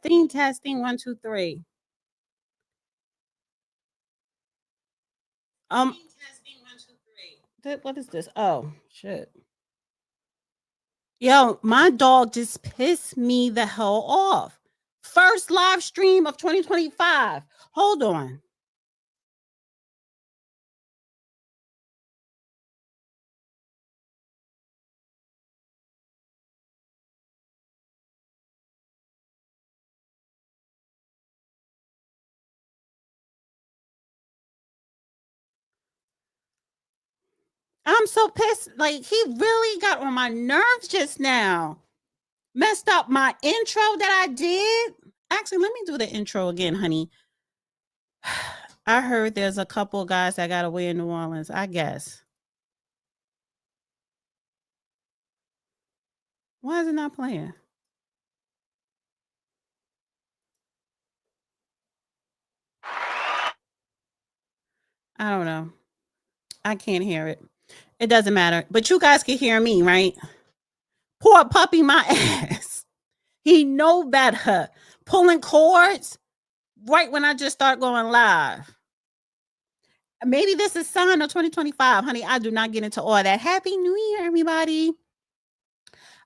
Testing, 1, 2, 3. What is this? Oh, shit. Yo, my dog just pissed me the hell off. First live stream of 2025. Hold on. I'm so pissed. Like, he really got on my nerves just now. Messed up my intro that I did. Actually, let me do the intro again, honey. I heard there's a couple guys that got away in New Orleans, I guess. Why is it not playing? I don't know. I can't hear it. It doesn't matter. But you guys can hear me, right? Poor puppy, my ass. He know better. Pulling cords right when I just start going live. Maybe this is sign of 2025. Honey, I do not get into all that. Happy New Year, everybody.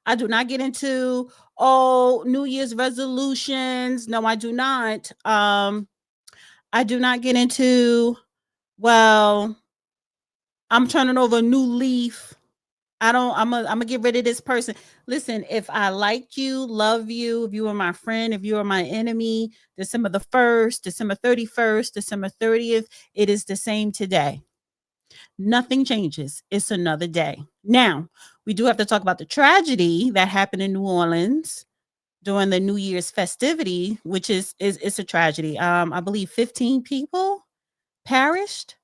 I do not get into New Year's resolutions. No, I do not. I do not get into, well, I'm turning over a new leaf. I'm gonna get rid of this person. Listen, if I like you, love you, if you are my friend, if you are my enemy, December the 1st, December 31st, December 30th, it is the same today. Nothing changes. It's another day. Now, we do have to talk about the tragedy that happened in New Orleans during the New Year's festivity, which is it's a tragedy. I believe 15 people perished.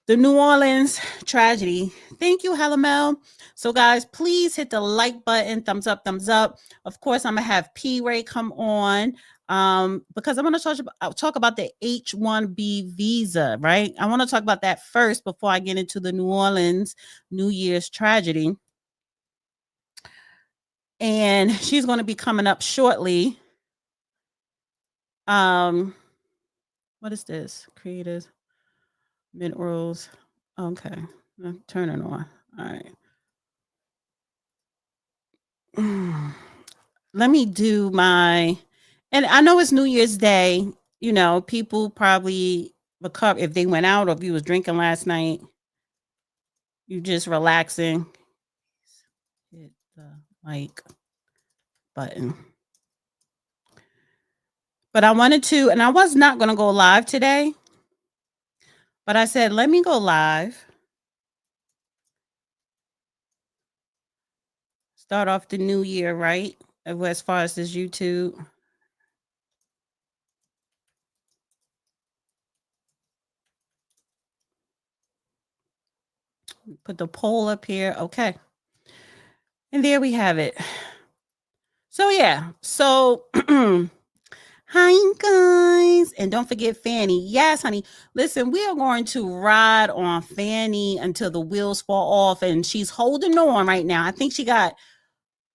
The New Orleans tragedy. Thank you, Helamel. So, guys, please hit the like button, thumbs up, thumbs up. Of course, I'm gonna have P Ray come on because I'm gonna talk about the H-1B visa, right? I want to talk about that first before I get into the New Orleans New Year's tragedy. And she's going to be coming up shortly. What is this? Creators, mid rolls. Okay, turn it on. All right. Let me do my, and I know it's New Year's Day. You know, people probably recover if they went out or if you was drinking last night. You just relaxing. Hit the like button. But I wanted to, and I was not going to go live today. But I said, let me go live. Start off the new year, right? As far as this YouTube. Put the poll up here. Okay. And there we have it. So, yeah. So, hi, guys. And don't forget Fanny. Yes, honey. Listen, we are going to ride on Fanny until the wheels fall off. And she's holding on right now. I think she got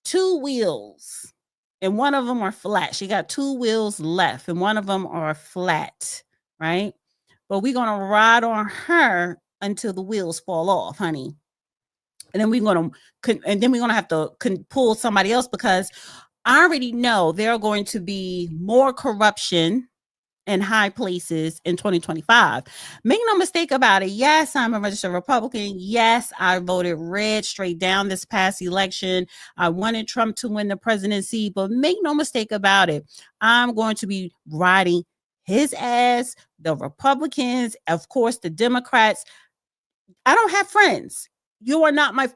2 wheels. And one of them are flat. She got 2 wheels left. And one of them are flat. Right? But we're going to ride on her until the wheels fall off, honey. And then we're going to have to pull somebody else because I already know there are going to be more corruption in high places in 2025. Make no mistake about it. Yes, I'm a registered Republican. Yes, I voted red straight down this past election. I wanted Trump to win the presidency, but make no mistake about it. I'm going to be riding his ass, the Republicans, of course, the Democrats. I don't have friends.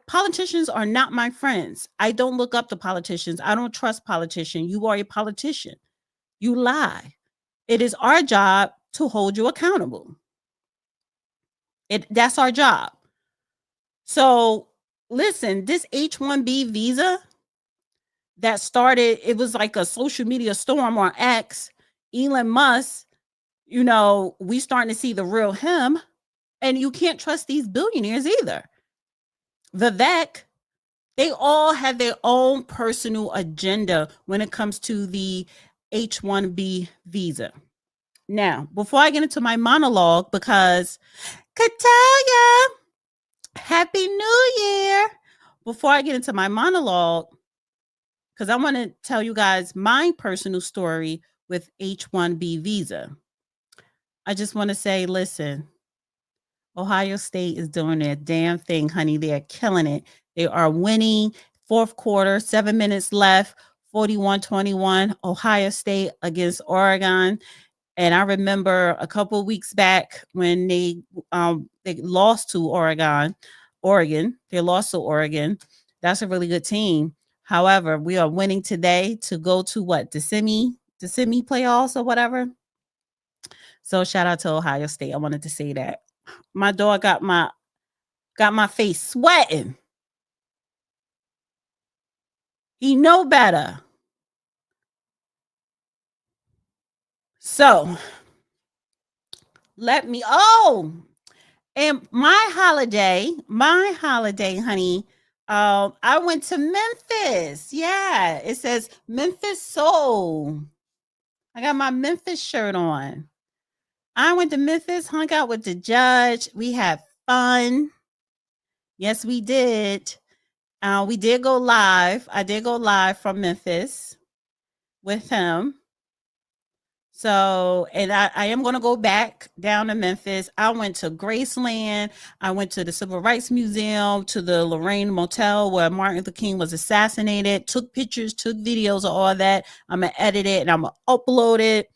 Politicians are not my friends. I don't look up to politicians. I don't trust politicians. You are a politician. You lie. It is our job to hold you accountable. That's our job. So listen, this H-1B visa that started, it was like a social media storm on X. Elon Musk, we starting to see the real him. And you can't trust these billionaires either. Vivek, they all have their own personal agenda when it comes to the H-1B visa. Now, before I get into my monologue, because Katalia, Happy New Year. Before I get into my monologue, because I want to tell you guys my personal story with H-1B visa. I just want to say, listen, Ohio State is doing their damn thing, honey. They're killing it. They are winning. Fourth quarter, 7 minutes left, 41-21, Ohio State against Oregon. And I remember a couple of weeks back when they lost to Oregon. They lost to Oregon. That's a really good team. However, we are winning today to go to what, the semi playoffs or whatever. So shout out to Ohio State. I wanted to say that. My dog got my face sweating. He know better. So let me and my holiday, honey. I went to Memphis. Yeah, it says Memphis Soul. I got my Memphis shirt on. I went to Memphis, hung out with the judge. We had fun. Yes, we did. We did go live. I did go live from Memphis with him. So, and I am going to go back down to Memphis. I went to Graceland. I went to the Civil Rights Museum, to the Lorraine Motel where Martin Luther King was assassinated, took pictures, took videos of all that. I'm going to edit it and I'm going to upload it.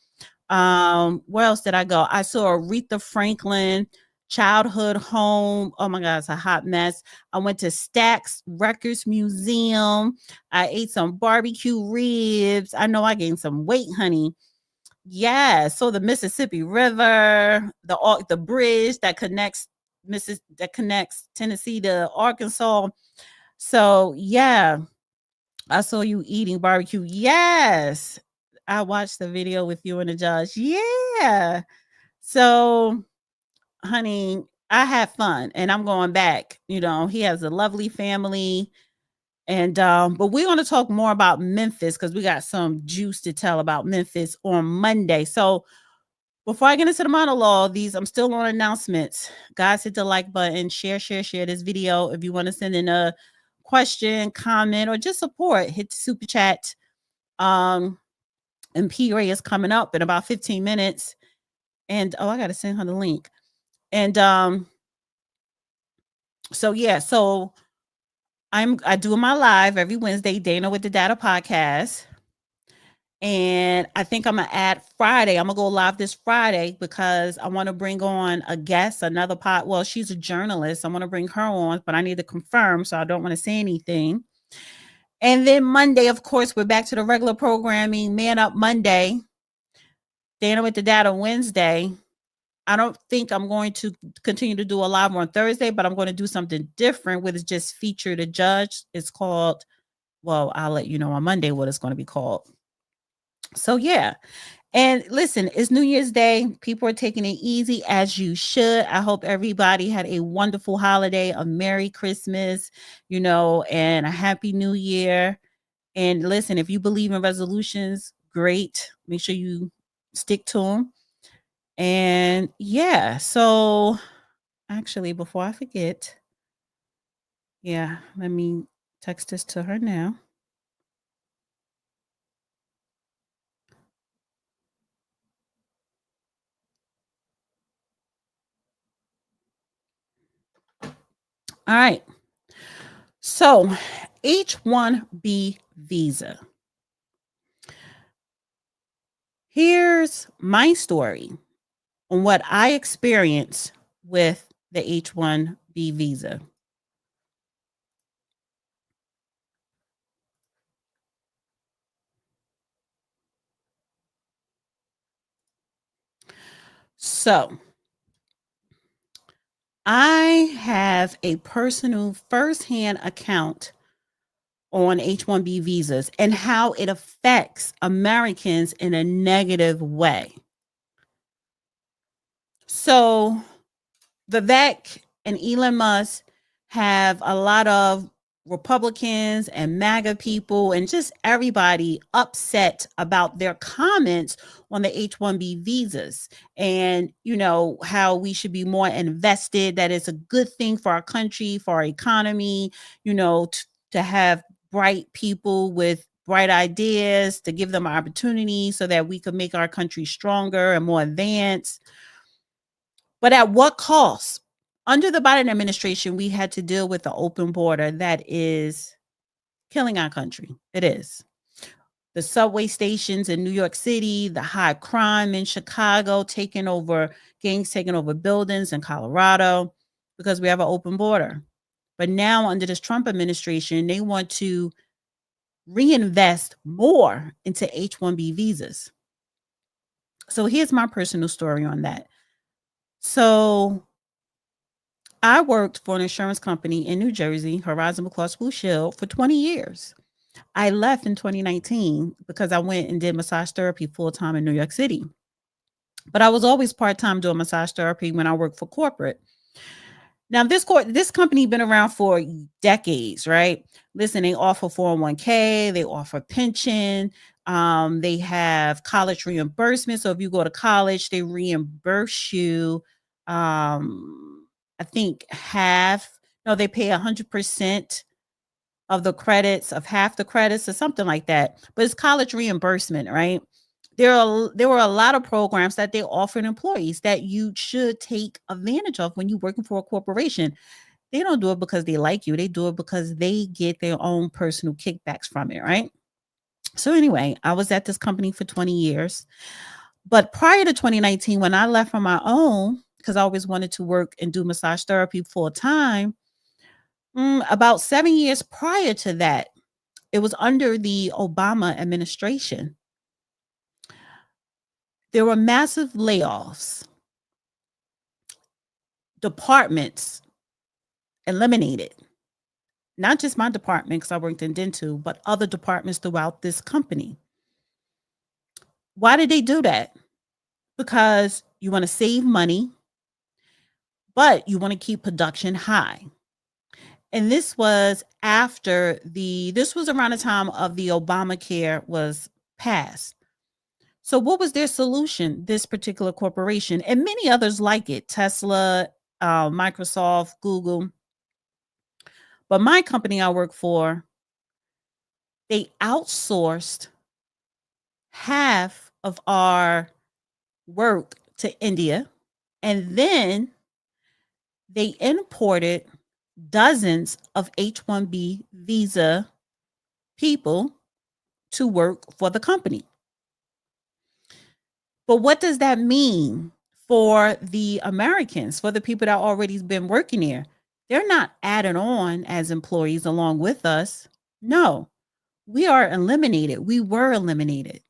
Where else did I go? I saw Aretha Franklin childhood home. Oh my God, it's a hot mess. I went to Stax Records Museum. I ate some barbecue ribs. I know I gained some weight, honey. Yeah, so the Mississippi River, the bridge that connects Tennessee to Arkansas. So yeah, I saw you eating barbecue. Yes, I watched the video with you and the judge. Yeah, so honey, I had fun, and I'm going back. You know, he has a lovely family. And but we're going to talk more about Memphis because we got some juice to tell about Memphis on Monday. So before I get into the monologue, I'm still on announcements. Guys, hit the like button, share this video. If you want to send in a question, comment, or just support, hit the super chat. And P Ray is coming up in about 15 minutes. And I gotta send her the link. And so yeah, so I do my live every Wednesday, Dana with the Data podcast. And I think I'm gonna add Friday. I'm gonna go live this Friday because I want to bring on a guest, another well, she's a journalist. I want to bring her on, but I need to confirm, so I don't want to say anything. And then Monday, of course, we're back to the regular programming. Man Up Monday, Dana with the Data Wednesday. I don't think I'm going to continue to do a live on Thursday, but I'm going to do something different with it, just feature the judge. It's called, well, I'll let you know on Monday what it's going to be called. So yeah. And listen, it's New Year's Day. People are taking it easy as you should. I hope everybody had a wonderful holiday, a Merry Christmas, and a Happy New Year. And listen, if you believe in resolutions, great. Make sure you stick to them. And yeah, so actually, before I forget, yeah, let me text this to her now. All right. So, H-1B visa. Here's my story on what I experienced with the H-1B visa. So, I have a personal firsthand account on H-1B visas and how it affects Americans in a negative way. So Vivek and Elon Musk have a lot of Republicans and MAGA people and just everybody upset about their comments on the H-1B visas and, how we should be more invested, that it's a good thing for our country, for our economy, to have bright people with bright ideas, to give them opportunity so that we could make our country stronger and more advanced. But at what cost? Under the Biden administration, we had to deal with the open border that is killing our country. It is. The subway stations in New York City, the high crime in Chicago, gangs taking over buildings in Colorado because we have an open border. But now, under this Trump administration, they want to reinvest more into H-1B visas. So here's my personal story on that. So I worked for an insurance company in New Jersey, Horizon Blue Cross Blue Shield, for 20 years. I left in 2019 because I went and did massage therapy full time in New York City. But I was always part time doing massage therapy when I worked for corporate. Now, this company been around for decades, right? Listen, they offer 401k, they offer pension, they have college reimbursement. So if you go to college, they reimburse you. I think they pay 100% of the credits, of half the credits or something like that. But it's college reimbursement, right? There were a lot of programs that they offered employees that you should take advantage of when you're working for a corporation. They don't do it because they like you. They do it because they get their own personal kickbacks from it, right? So anyway, I was at this company for 20 years. But prior to 2019, when I left on my own, because I always wanted to work and do massage therapy full time, about 7 years prior to that, it was under the Obama administration. There were massive layoffs. Departments eliminated. Not just my department, because I worked in dental, but other departments throughout this company. Why did they do that? Because you want to save money, but you want to keep production high. And this was around the time of the Obamacare was passed. So what was their solution? This particular corporation and many others like it, Tesla, Microsoft, Google. But my company I work for, they outsourced half of our work to India, and then they imported dozens of H-1B visa people to work for the company. But what does that mean for the Americans, for the people that already been working there? They're not added on as employees along with us. No, we are eliminated. We were eliminated.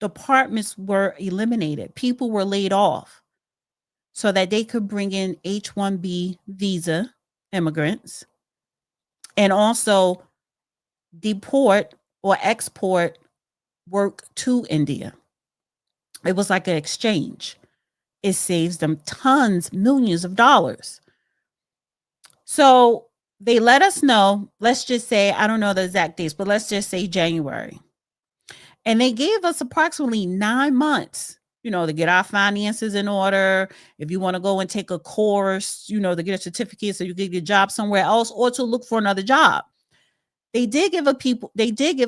Departments were eliminated. People were laid off so that they could bring in H-1B visa immigrants and also deport or export work to India. It was like an exchange. It saves them tons, millions of dollars. So they let us know, let's just say, I don't know the exact dates, but let's just say January. And they gave us approximately 9 months, to get our finances in order. If you want to go and take a course, to get a certificate so you can get a job somewhere else or to look for another job. They did give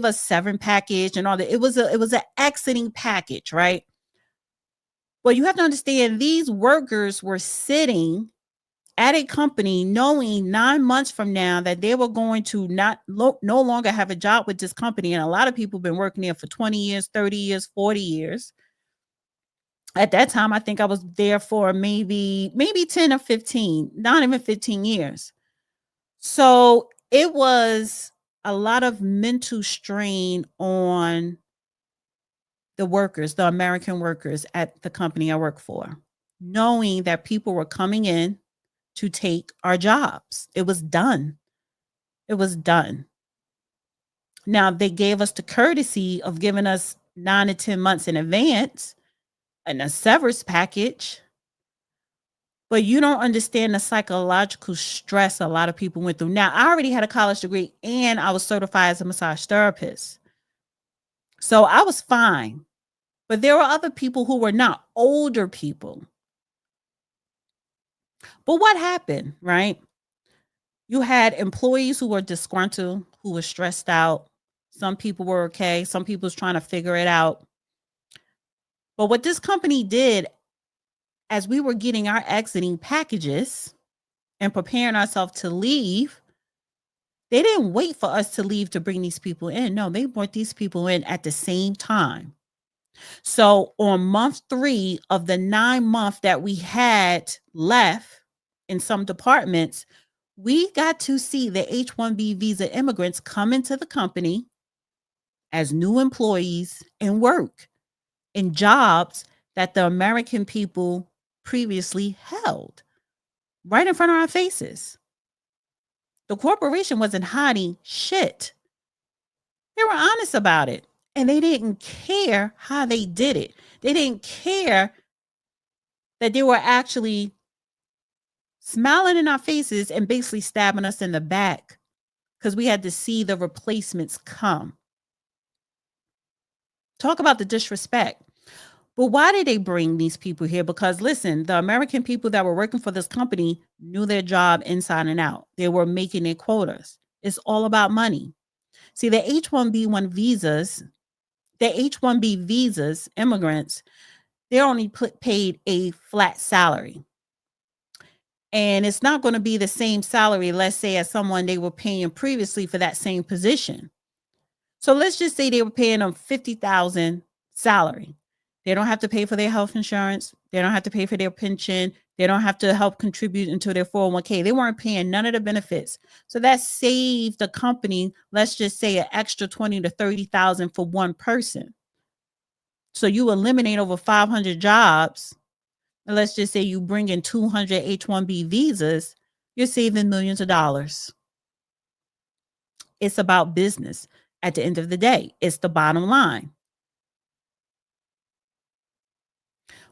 us severance package and all that. It was an exiting package, right? But you have to understand, these workers were sitting at a company knowing 9 months from now that they were going to no longer have a job with this company. And a lot of people have been working there for 20 years, 30 years, 40 years. At that time, I think I was there for maybe 10 or 15, not even 15 years. So it was a lot of mental strain on the workers, the American workers at the company I work for, knowing that people were coming in to take our jobs. It was done. It was done. Now, they gave us the courtesy of giving us 9 to 10 months in advance and a severance package. But you don't understand the psychological stress a lot of people went through. Now, I already had a college degree and I was certified as a massage therapist. So I was fine. But there were other people who were not, older people. But what happened, right? You had employees who were disgruntled, who were stressed out. Some people were okay. Some people was trying to figure it out. But what this company did as we were getting our exiting packages and preparing ourselves to leave, they didn't wait for us to leave to bring these people in. No, they brought these people in at the same time. So on month 3 of the 9-month that we had left in some departments, we got to see the H-1B visa immigrants come into the company as new employees and work in jobs that the American people previously held right in front of our faces. The corporation wasn't hiding shit. They were honest about it. And they didn't care how they did it. They didn't care that they were actually smiling in our faces and basically stabbing us in the back because we had to see the replacements come. Talk about the disrespect. But why did they bring these people here? Because listen, the American people that were working for this company knew their job inside and out. They were making their quotas. It's all about money. See, the H-1B1 visas, the H-1B visas, immigrants, they're only paid a flat salary. And it's not going to be the same salary, let's say, as someone they were paying previously for that same position. So let's just say they were paying them $50,000 salary. They don't have to pay for their health insurance. They don't have to pay for their pension. They don't have to help contribute into their 401k. They weren't paying none of the benefits. So that saved the company, let's just say, an extra 20 to 30,000 for one person. So you eliminate over 500 jobs. And let's just say you bring in 200 H-1B visas, you're saving millions of dollars. It's about business. At the end of the day, it's the bottom line.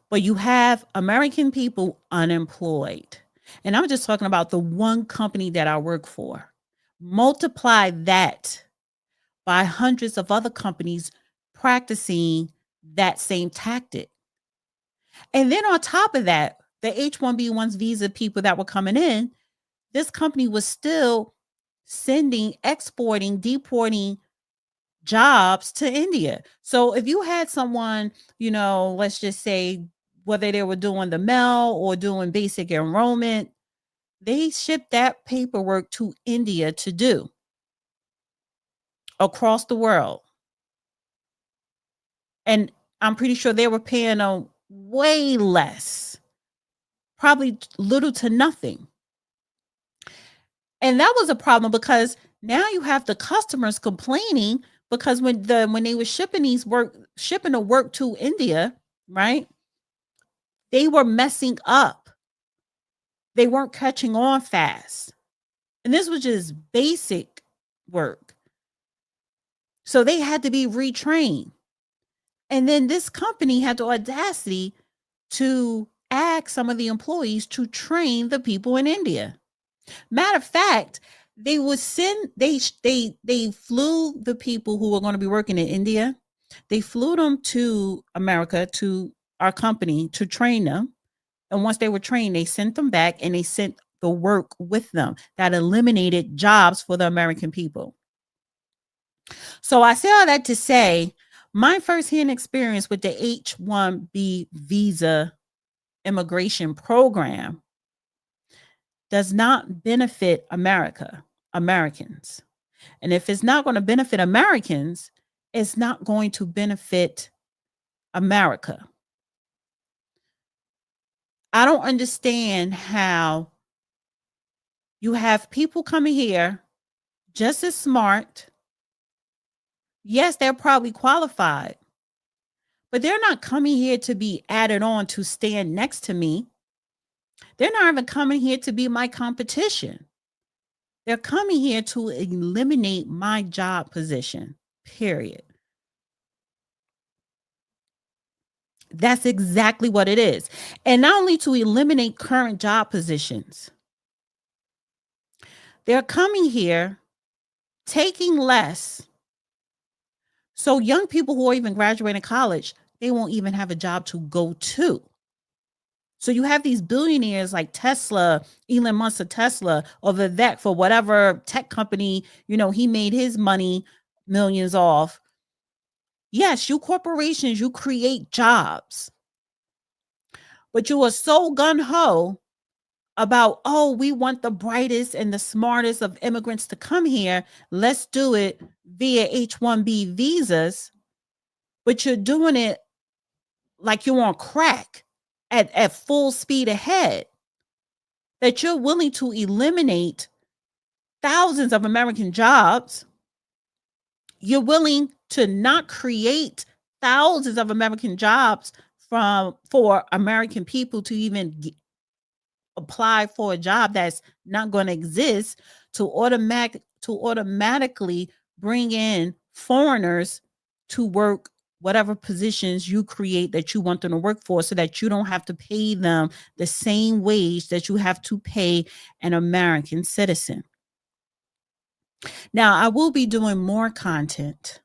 But you have American people unemployed. And I'm just talking about the one company that I work for. Multiply that by hundreds of other companies practicing that same tactic. And then on top of that, the H-1B1's visa people that were coming in, this company was still sending, exporting, deporting jobs to India. So if you had someone, let's just say whether they were doing the mail or doing basic enrollment, they shipped that paperwork to India to do across the world. And I'm pretty sure they were paying them way less, probably little to nothing. And that was a problem because now you have the customers complaining because when they were shipping the work to India, right? They were messing up. They weren't catching on fast. And this was just basic work. So they had to be retrained. And then this company had the audacity to ask some of the employees to train the people in India. Matter of fact, they would send they flew the people who were going to be working in India. They flew them to America, to our company, to train them. And once they were trained, they sent them back and they sent the work with them. That eliminated jobs for the American people. So I say all that to say my firsthand experience with the H-1B visa immigration program does not benefit Americans. And if it's not going to benefit Americans, it's not going to benefit America. I don't understand how you have people coming here just as smart. Yes, they're probably qualified, but they're not coming here to be added on to stand next to me. They're not even coming here to be my competition. They're coming here to eliminate my job position, period. That's exactly what it is. And not only to eliminate current job positions, they're coming here taking less. So young people who are even graduating college, they won't even have a job to go to. So you have these billionaires like Tesla, Elon Musk of Tesla, or Vivek for whatever tech company, he made his money millions off. Yes, you corporations, you create jobs, but you are so gun-ho about, oh, we want the brightest and the smartest of immigrants to come here. Let's do it via H-1B visas, but you're doing it like you're on crack at full speed ahead, that you're willing to eliminate thousands of American jobs. You're willing to not create thousands of American jobs for American people to even apply for a job that's not going to exist, to automatically bring in foreigners to work whatever positions you create that you want them to work for, so that you don't have to pay them the same wage that you have to pay an American citizen. Now, I will be doing more content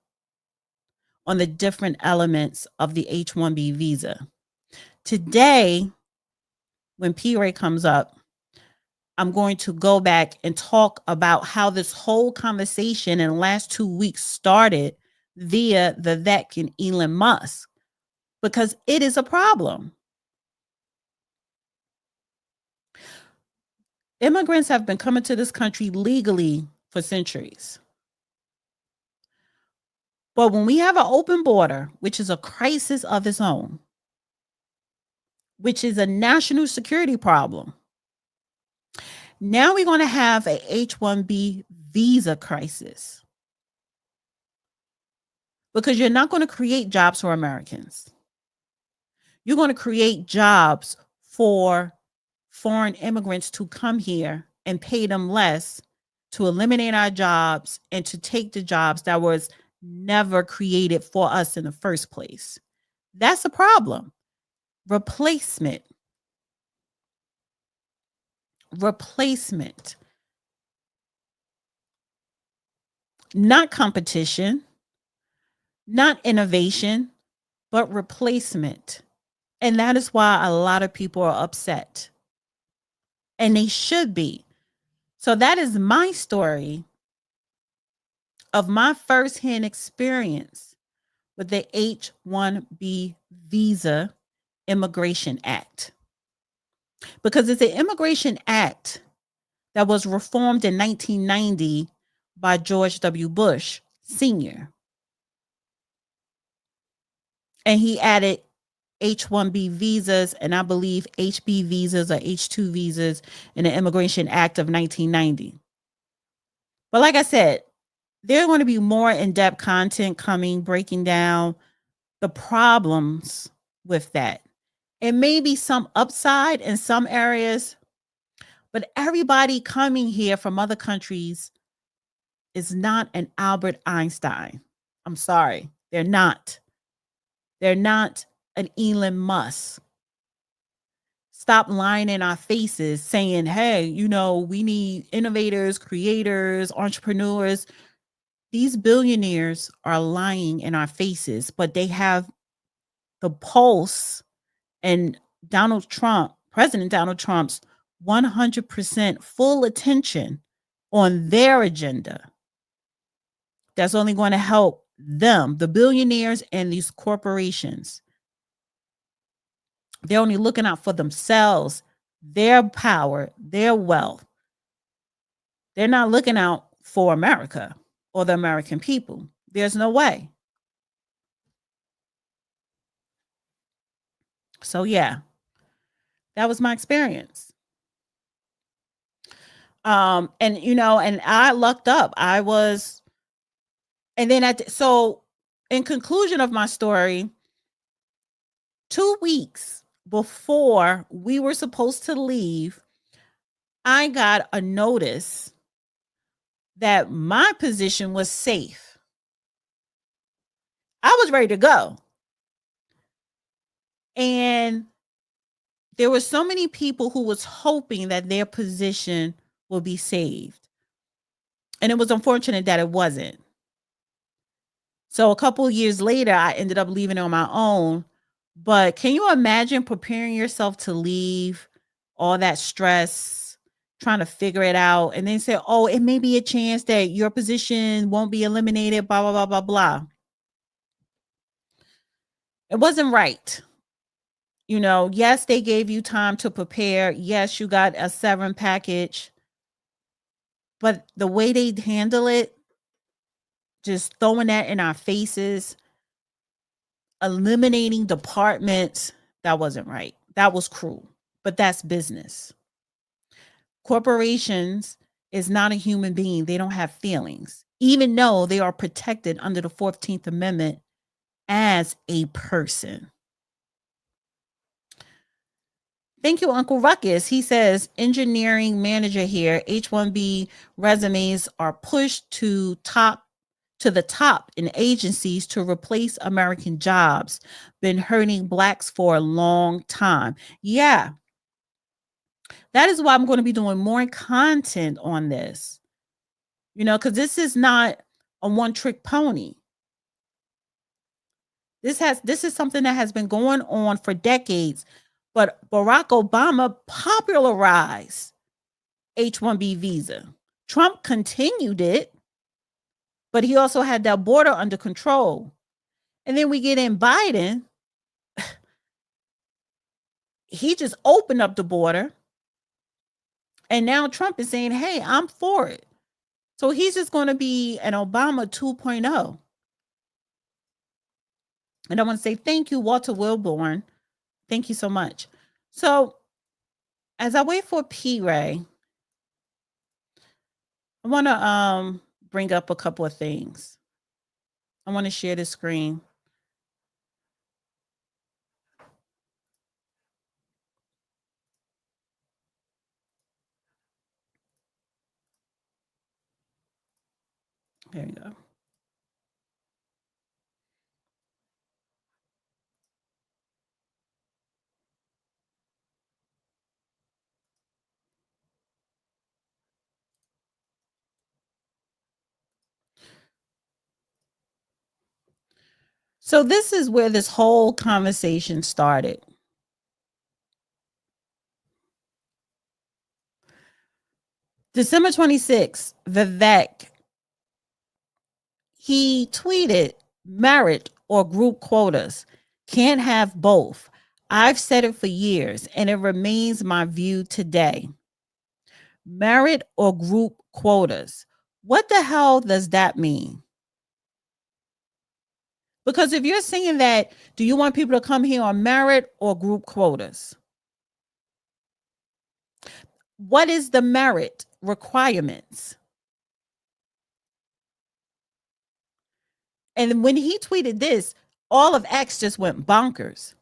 on the different elements of the H-1B visa. Today, when P-Ray comes up, I'm going to go back and talk about how this whole conversation in the last 2 weeks started via Vivek and Elon Musk, because it is a problem. Immigrants have been coming to this country legally for centuries. But when we have an open border, which is a crisis of its own, which is a national security problem, now we're going to have a H-1B visa crisis, because you're not going to create jobs for Americans. You're going to create jobs for foreign immigrants to come here and pay them less, to eliminate our jobs and to take the jobs that was never created for us in the first place. That's a problem. Replacement. Not competition, not innovation, but replacement. And that is why a lot of people are upset. And they should be. So that is my story of my firsthand experience with the H-1B Visa Immigration Act. Because it's an immigration act that was reformed in 1990 by George W. Bush Sr. And he added H-1B visas, and I believe HB visas or H-2 visas in the Immigration Act of 1990. But like I said, there's going to be more in-depth content coming, breaking down the problems with that. It may be some upside in some areas, but everybody coming here from other countries is not an Albert Einstein. I'm sorry. They're not. They're not an Elon Musk. Stop lying in our faces saying, hey, we need innovators, creators, entrepreneurs. These billionaires are lying in our faces, but they have the pulse and President Donald Trump's 100% full attention on their agenda. That's only going to help them, the billionaires and these corporations. They're only looking out for themselves, their power, their wealth. They're not looking out for America or the American people. There's no way. So yeah, that was my experience. And I lucked up. And then so in conclusion of my story, 2 weeks before we were supposed to leave, I got a notice that my position was safe. I was ready to go. And there were so many people who was hoping that their position will be saved. And it was unfortunate that it wasn't. So a couple of years later, I ended up leaving on my own. But can you imagine preparing yourself to leave, all that stress, trying to figure it out, and then say, oh, it may be a chance that your position won't be eliminated, blah, blah, blah, blah, blah. It wasn't right. Yes, they gave you time to prepare. Yes, you got a severance package. But the way they handle it, just throwing that in our faces, eliminating departments, that wasn't right. That was cruel. But that's business. Corporations is not a human being. They don't have feelings, even though they are protected under the 14th Amendment as a person. Thank you, Uncle Ruckus. He says, engineering manager here. H-1B resumes are pushed to the top in agencies to replace American jobs. Been hurting blacks for a long time. Yeah. That is why I'm going to be doing more content on this. Because this is not a one-trick pony. This is something that has been going on for decades. But Barack Obama popularized H-1B visa. Trump continued it, but he also had that border under control. And then we get in Biden. He just opened up the border. And now Trump is saying, hey, I'm for it. So he's just going to be an Obama 2.0. And I want to say thank you, Walter Wilborn. Thank you so much. So as I wait for P. Ray, I want to bring up a couple of things. I want to share the screen. There you go. So this is where this whole conversation started. December 26th, Vivek, he tweeted, merit or group quotas. Can't have both. I've said it for years, and it remains my view today. Merit or group quotas. What the hell does that mean? Because if you're saying that, do you want people to come here on merit or group quotas? What is the merit requirements? And when he tweeted this, all of X just went bonkers.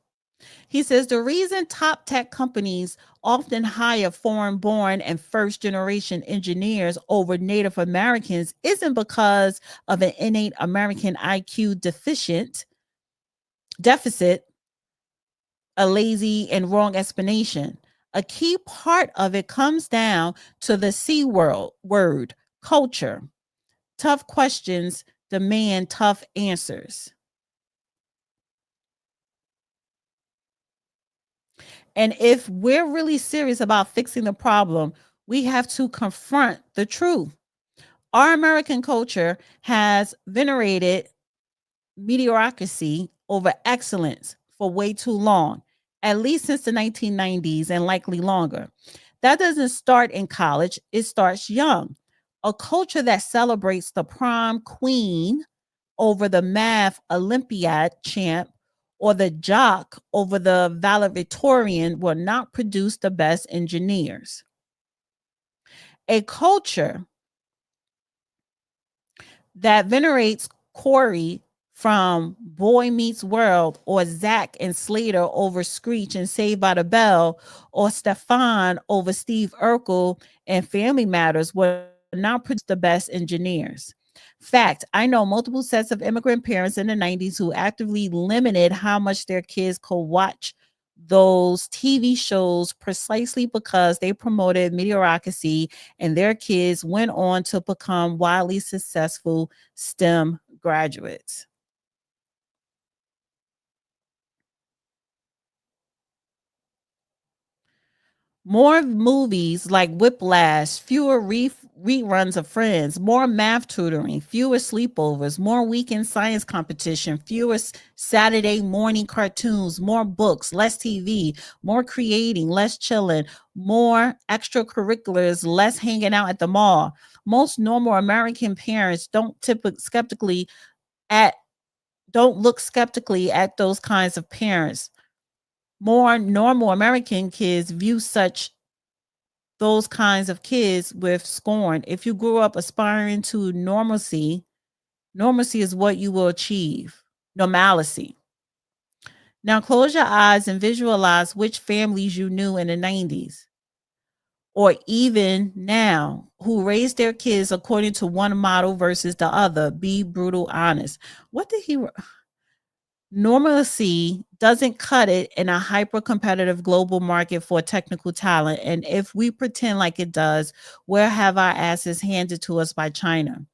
He says the reason top tech companies often hire foreign born and first generation engineers over Native Americans isn't because of an innate American IQ deficit, a lazy and wrong explanation. A key part of it comes down to the C word, culture. Tough questions demand tough answers. And if we're really serious about fixing the problem, we have to confront the truth. Our American culture has venerated mediocrity over excellence for way too long, at least since the 1990s and likely longer. That doesn't start in college, it starts young. A culture that celebrates the prom queen over the math Olympiad champ or the jock over the valedictorian will not produce the best engineers. A culture that venerates Corey from Boy Meets World or Zach and Slater over Screech and Saved by the Bell or Stefan over Steve Urkel and Family Matters will not produce the best engineers. Fact, I know multiple sets of immigrant parents in the 90s who actively limited how much their kids could watch those TV shows precisely because they promoted meritocracy, and their kids went on to become wildly successful STEM graduates. More movies like Whiplash, fewer reruns of Friends, more math tutoring, fewer sleepovers, more weekend science competition, fewer Saturday morning cartoons, more books, less TV, more creating, less chilling, more extracurriculars, less hanging out at the mall. Most normal American parents at don't look skeptically at those kinds of parents. More normal American kids view such those kinds of kids with scorn. If you grew up aspiring to normalcy, normalcy is what you will achieve. Normalcy. Now close your eyes and visualize which families you knew in the 90s or even now who raised their kids according to one model versus the other. Be brutal honest. What did he Normalcy doesn't cut it in a hyper competitive global market for technical talent. And if we pretend like it does, we'll have our asses handed to us by China.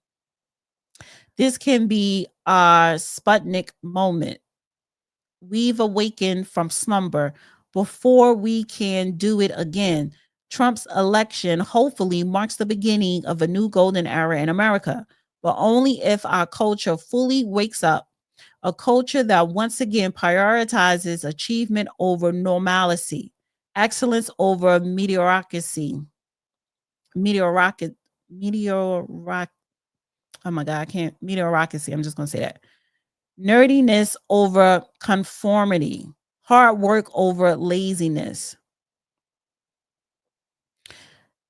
This can be our Sputnik moment. We've awakened from slumber before we can do it again. Trump's election hopefully marks the beginning of a new golden era in America, but only if our culture fully wakes up, a culture that once again prioritizes achievement over normalcy, excellence over meteorocracy, meteoroc, meteoroc. Oh my God, I can't meteorocracy. I'm just gonna say that. Nerdiness over conformity, hard work over laziness.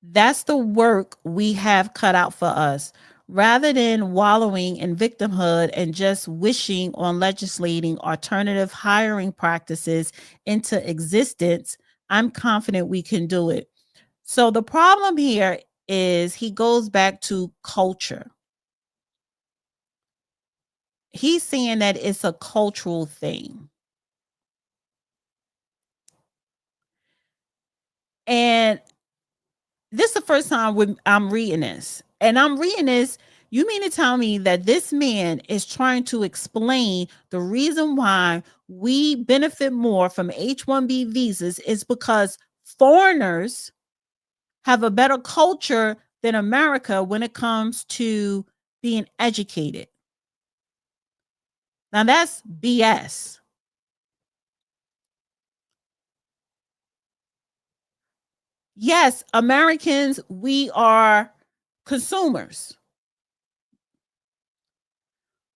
That's the work we have cut out for us. Rather than wallowing in victimhood and just wishing on legislating alternative hiring practices into existence, I'm confident we can do it. So the problem here is he goes back to culture. He's saying that it's a cultural thing. And this is the first time I'm reading this. And I'm reading this. You mean to tell me that this man is trying to explain the reason why we benefit more from H-1B visas is because foreigners have a better culture than America when it comes to being educated? Now that's BS. Yes, Americans, we are consumers.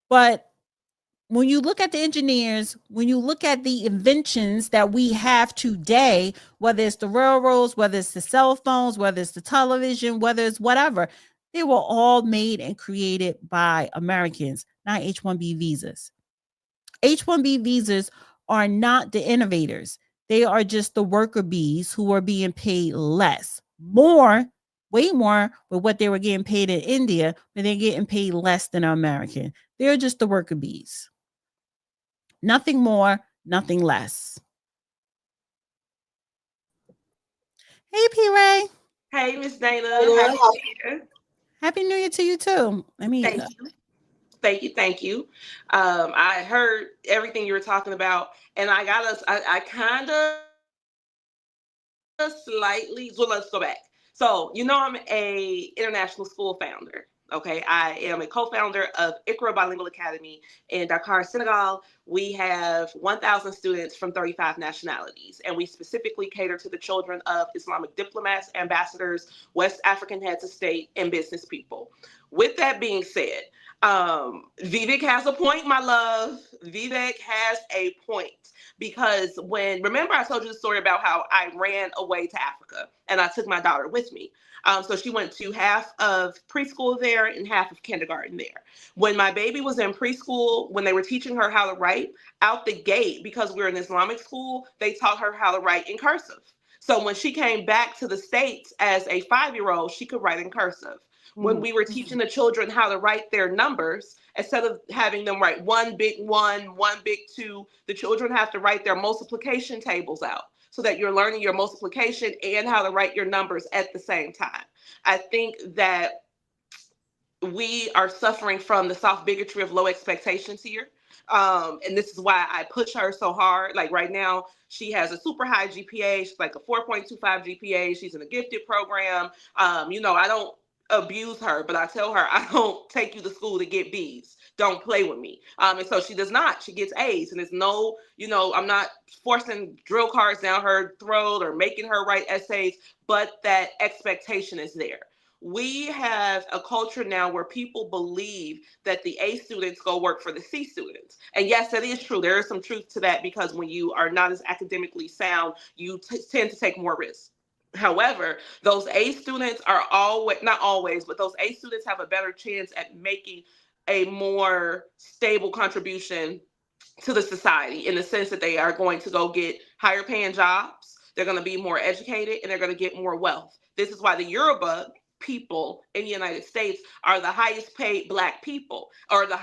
But when you look at the engineers, when you look at the inventions that we have today, whether it's the railroads, whether it's the cell phones, whether it's the television, whether it's whatever, they were all made and created by Americans, not H-1B visas. H-1B visas are not the innovators. They are just the worker bees who are being paid less, more, way more with what they were getting paid in India, but they're getting paid less than an American. They're just the worker bees. Nothing more, nothing less. Hey, P. Ray. Hey, Miss Dana. Happy New Year. Happy New Year to you too. I mean, Thank you. Thank you. Thank you. I heard everything you were talking about, and I got us. I kind of slightly. So let's go back. So I'm a international school founder. Okay, I am a co-founder of Ikra Bilingual Academy in Dakar, Senegal. We have 1,000 students from 35 nationalities, and we specifically cater to the children of Islamic diplomats, ambassadors, West African heads of state, and business people. With that being said, Vivek has a point, my love. Vivek has a point because remember I told you the story about how I ran away to Africa and I took my daughter with me. So she went to half of preschool there and half of kindergarten there. When my baby was in preschool, when they were teaching her how to write, out the gate, because we were in Islamic school, they taught her how to write in cursive. So when she came back to the States as a 5-year-old, she could write in cursive. when Mhm, we were mhm. teaching the children how to write their numbers, instead of having them write one big one big two, the children have to write their multiplication tables out so that you're learning your multiplication and how to write your numbers at the same time. I think that we are suffering from the soft bigotry of low expectations here. And this is why I push her so hard. Like right now, she has a super high GPA. She's like a 4.25 GPA. She's in a gifted program. I don't abuse her, but I tell her, I don't take you to school to get B's. Don't play with me. And so she does not. She gets A's. And there's no, I'm not forcing drill cards down her throat or making her write essays, but that expectation is there. We have a culture now where people believe that the A students go work for the C students. And yes, that is true. There is some truth to that because when you are not as academically sound, you tend to take more risks. However, those A students are always, not always, but those A students have a better chance at making a more stable contribution to the society in the sense that they are going to go get higher paying jobs, they're going to be more educated, and they're going to get more wealth. This is why the Yoruba people in the United States are the highest paid black people, or the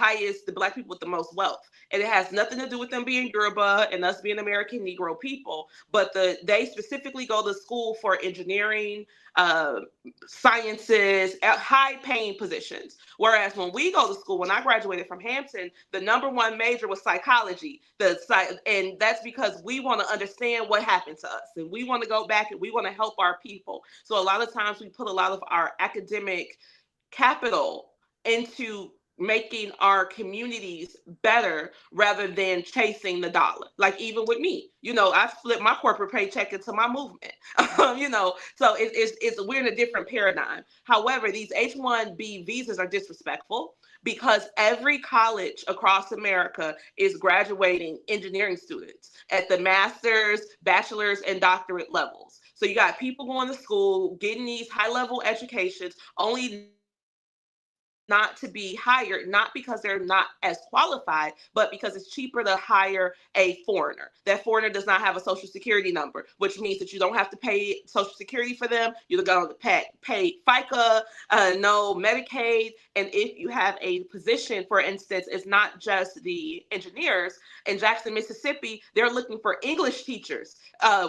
black people with the most wealth. And it has nothing to do with them being Yoruba and us being American Negro people, but they specifically go to school for engineering, uh, sciences, high paying positions. Whereas when we go to school, when I graduated from Hampton, the number one major was psychology. And that's because we want to understand what happened to us, and we want to go back and we want to help our people. So a lot of times we put a lot of our academic capital into making our communities better rather than chasing the dollar. Like even with me, I split my corporate paycheck into my movement. So we're in a different paradigm. However, these H-1B visas are disrespectful because every college across America is graduating engineering students at the master's, bachelor's, and doctorate levels. So you got people going to school, getting these high level educations, only not to be hired, not because they're not as qualified, but because it's cheaper to hire a foreigner. That foreigner does not have a social security number, which means that you don't have to pay social security for them. You're going to pay FICA, no Medicaid. And if you have a position, for instance, it's not just the engineers in Jackson, Mississippi, they're looking for English teachers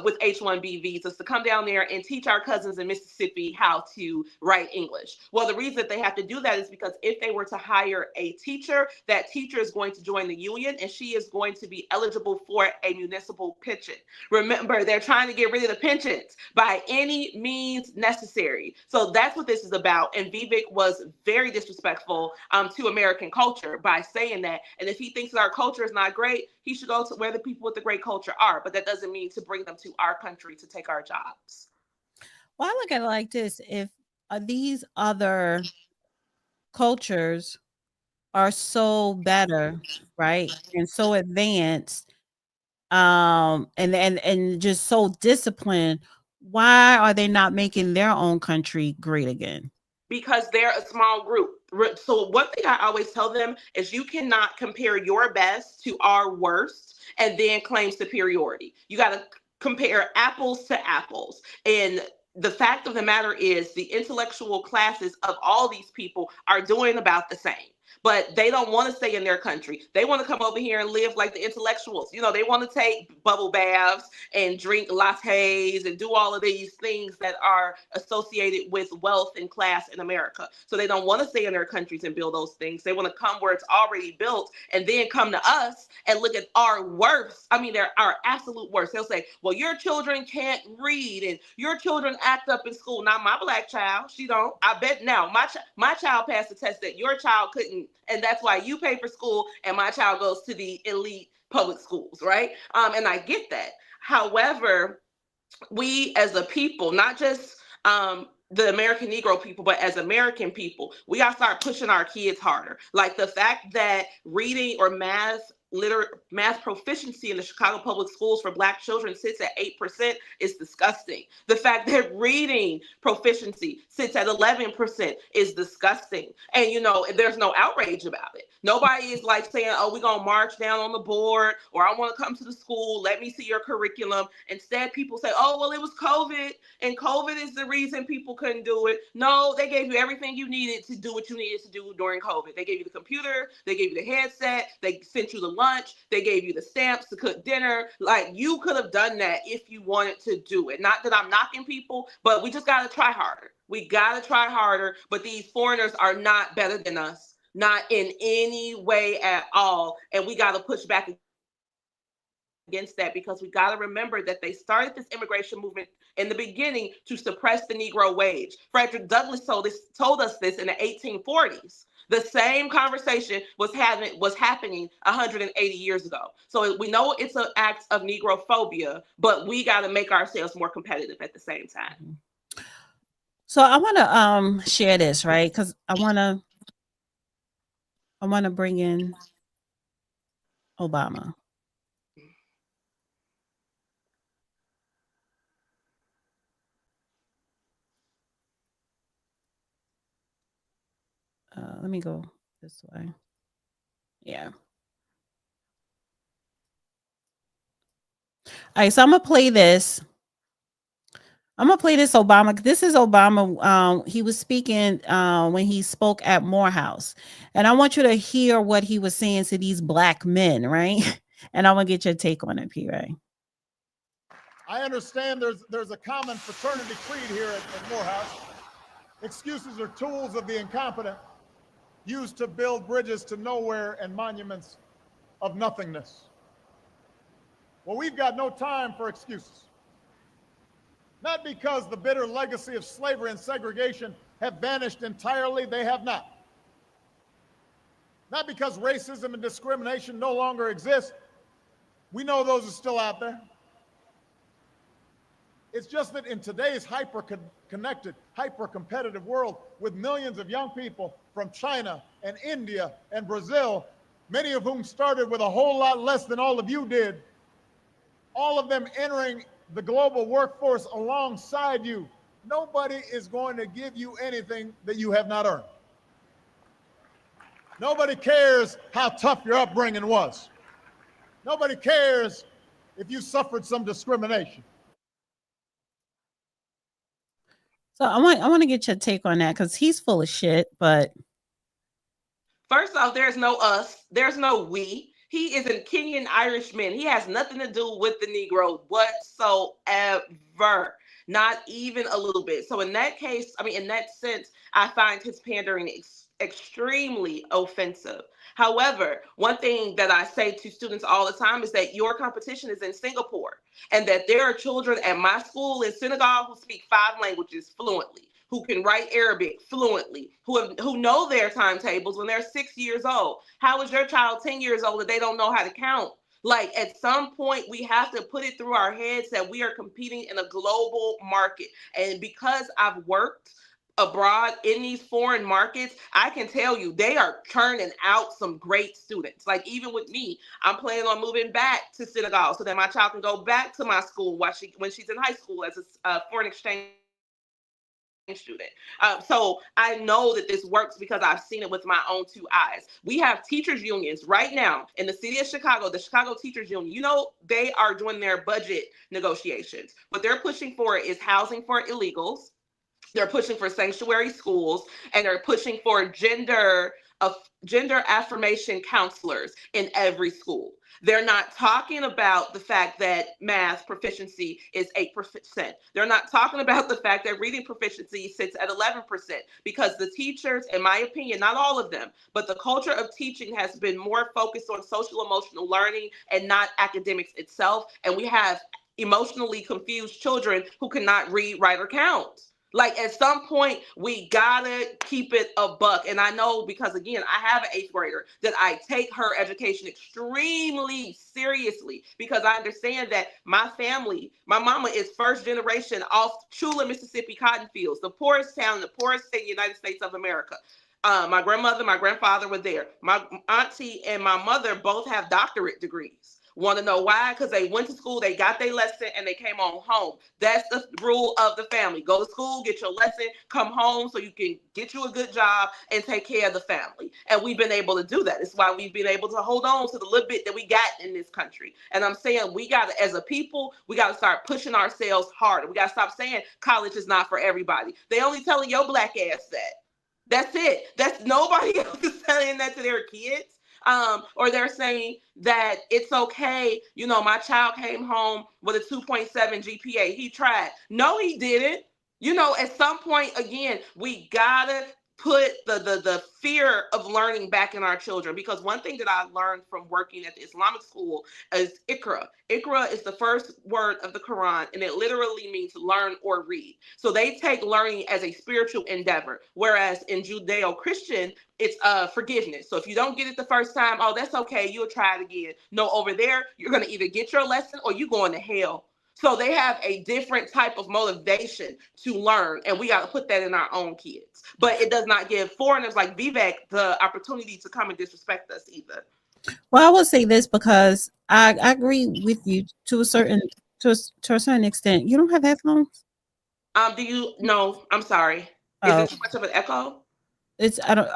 with H-1B visas to come down there and teach our cousins in Mississippi how to write English. Well, the reason that they have to do that is because if they were to hire a teacher, that teacher is going to join the union and she is going to be eligible for a municipal pension. Remember, they're trying to get rid of the pensions by any means necessary. So that's what this is about. And Vivek was very disrespectful to American culture by saying that. And if he thinks that our culture is not great, he should go to where the people with the great culture are. But that doesn't mean to bring them to our country to take our jobs. Well, I look at it like this: if these other cultures are so better, right, and so advanced, and just so disciplined, why are they not making their own country great again? Because they're a small group. So one thing I always tell them is you cannot compare your best to our worst and then claim superiority. You got to compare apples to apples. And the fact of the matter is the intellectual classes of all these people are doing about the same. But they don't want to stay in their country. They want to come over here and live like the intellectuals. They want to take bubble baths and drink lattes and do all of these things that are associated with wealth and class in America. So they don't want to stay in their countries and build those things. They want to come where it's already built and then come to us and look at our worst. I mean, they're our absolute worst. They'll say, well, your children can't read and your children act up in school. Not my black child. She don't. I bet now my child passed the test that your child couldn't. And that's why you pay for school and my child goes to the elite public schools, right? And I get that. However, we as a people, not just the American Negro people, but as American people, we gotta start pushing our kids harder. Like the fact that reading or math math proficiency in the Chicago public schools for Black children sits at 8% is disgusting. The fact that reading proficiency sits at 11% is disgusting. And there's no outrage about it. Nobody is like saying, "Oh, we're gonna march down on the board," or "I want to come to the school. Let me see your curriculum." Instead, people say, "Oh, well, it was COVID, and COVID is the reason people couldn't do it." No, they gave you everything you needed to do what you needed to do during COVID. They gave you the computer, they gave you the headset, they sent you the lunch, they gave you the stamps to cook dinner. Like, you could have done that if you wanted to do it. Not that I'm knocking people, but we just got to try harder. We got to try harder. But these foreigners are not better than us, not in any way at all. And we got to push back against that, because we got to remember that they started this immigration movement in the beginning to suppress the Negro wage. Frederick Douglass told us this in the 1840s. The same conversation was happening 180 years ago. So we know it's an act of Negrophobia, but we got to make ourselves more competitive at the same time. So I want to share this, right? Because I want to bring in Obama. Let me go this way. Yeah. All right, so I'm gonna play this. Obama. This is Obama. He was speaking when he spoke at Morehouse, and I want you to hear what he was saying to these Black men, right? And I want to get your take on it, P. Ray. I understand there's a common fraternity creed here at Morehouse. Excuses are tools of the incompetent, used to build bridges to nowhere and monuments of nothingness. Well, we've got no time for excuses. Not because the bitter legacy of slavery and segregation have vanished entirely, they have not. Not because racism and discrimination no longer exist. We know those are still out there. It's just that in today's hyper-connected, hyper-competitive world, with millions of young people from China and India and Brazil, many of whom started with a whole lot less than all of you did, all of them entering the global workforce alongside you, nobody is going to give you anything that you have not earned. Nobody cares how tough your upbringing was. Nobody cares if you suffered some discrimination. So I want to get your take on that, because he's full of shit. But first off, there's no us, there's no we. He is a Kenyan Irishman. He has nothing to do with the Negro whatsoever. Not even a little bit. So in that case, in that sense, I find his pandering extremely offensive. However, one thing that I say to students all the time is that your competition is in Singapore, and that there are children at my school in Senegal who speak 5 languages fluently, who can write Arabic fluently, who know their timetables when they're 6 years old. How is your child 10 years old that they don't know how to count? Like, at some point, we have to put it through our heads that we are competing in a global market. And because I've worked abroad in these foreign markets, I can tell you they are turning out some great students. Like, even with me, I'm planning on moving back to Senegal so that my child can go back to my school when she's in high school as a foreign exchange student. So I know that this works because I've seen it with my own 2 eyes. We have teachers unions right now in the city of Chicago, the Chicago Teachers Union. They are doing their budget negotiations. What they're pushing for is housing for illegals. They're pushing for sanctuary schools, and they're pushing for gender affirmation counselors in every school. They're not talking about the fact that math proficiency is 8%. They're not talking about the fact that reading proficiency sits at 11%, because the teachers, in my opinion, not all of them, but the culture of teaching has been more focused on social emotional learning and not academics itself. And we have emotionally confused children who cannot read, write, or count. Like, at some point, we gotta keep it a buck. And I know, because again, I have an 8th grader, that I take her education extremely seriously, because I understand that my mama is first generation off Chula, Mississippi cotton fields, the poorest town in the poorest state in the United States of America. My grandmother, my grandfather were there. My auntie and my mother both have doctorate degrees. Want to know why? Because they went to school, they got their lesson, and they came on home. That's the rule of the family. Go to school, get your lesson, come home so you can get you a good job and take care of the family. And we've been able to do that. It's why we've been able to hold on to the little bit that we got in this country. And I'm saying we got to, as a people, we got to start pushing ourselves harder. We got to stop saying college is not for everybody. They only telling your black ass that. That's it. That's nobody else is saying that to their kids. Or they're saying that it's okay. You know, my child came home with a 2.7 GPA. He tried. No, he didn't. You know, at some point, again, we gotta put the fear of learning back in our children, because one thing that I learned from working at the Islamic school is Ikra. Ikra is the first word of the Quran, and it literally means learn or read. So they take learning as a spiritual endeavor, whereas in Judeo-Christian, it's forgiveness. So if you don't get it the first time, oh, that's okay, you'll try it again. No, over there, you're going to either get your lesson or you're going to hell. So they have a different type of motivation to learn, and we got to put that in our own kids. But it does not give foreigners like Vivek the opportunity to come and disrespect us either. Well, I will say this because I agree with you to a certain to a certain extent. You don't have headphones? Do you? No, I'm sorry. Is Oh, it too much of an echo? it's I don't.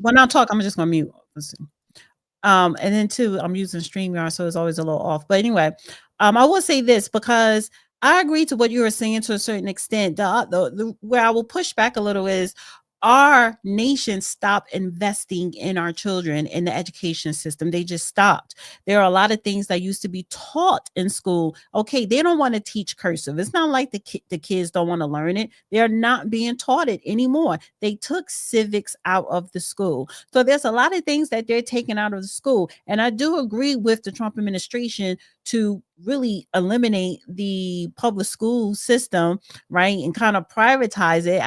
When I talk, I'm just gonna mute. Let's see. And then two, I'm using StreamYard, so it's always a little off. But anyway, I will say this because I agree to what you were saying to a certain extent. The where I will push back a little is our nation stopped investing in our children in the education system. They just stopped. There are a lot of things that used to be taught in school. Okay, they don't want to teach cursive. It's not like the kids don't want to learn it. They're not being taught it anymore. They took civics out of the school. So there's a lot of things that they're taking out of the school. And I do agree with the Trump administration to really eliminate the public school system, right? And kind of privatize it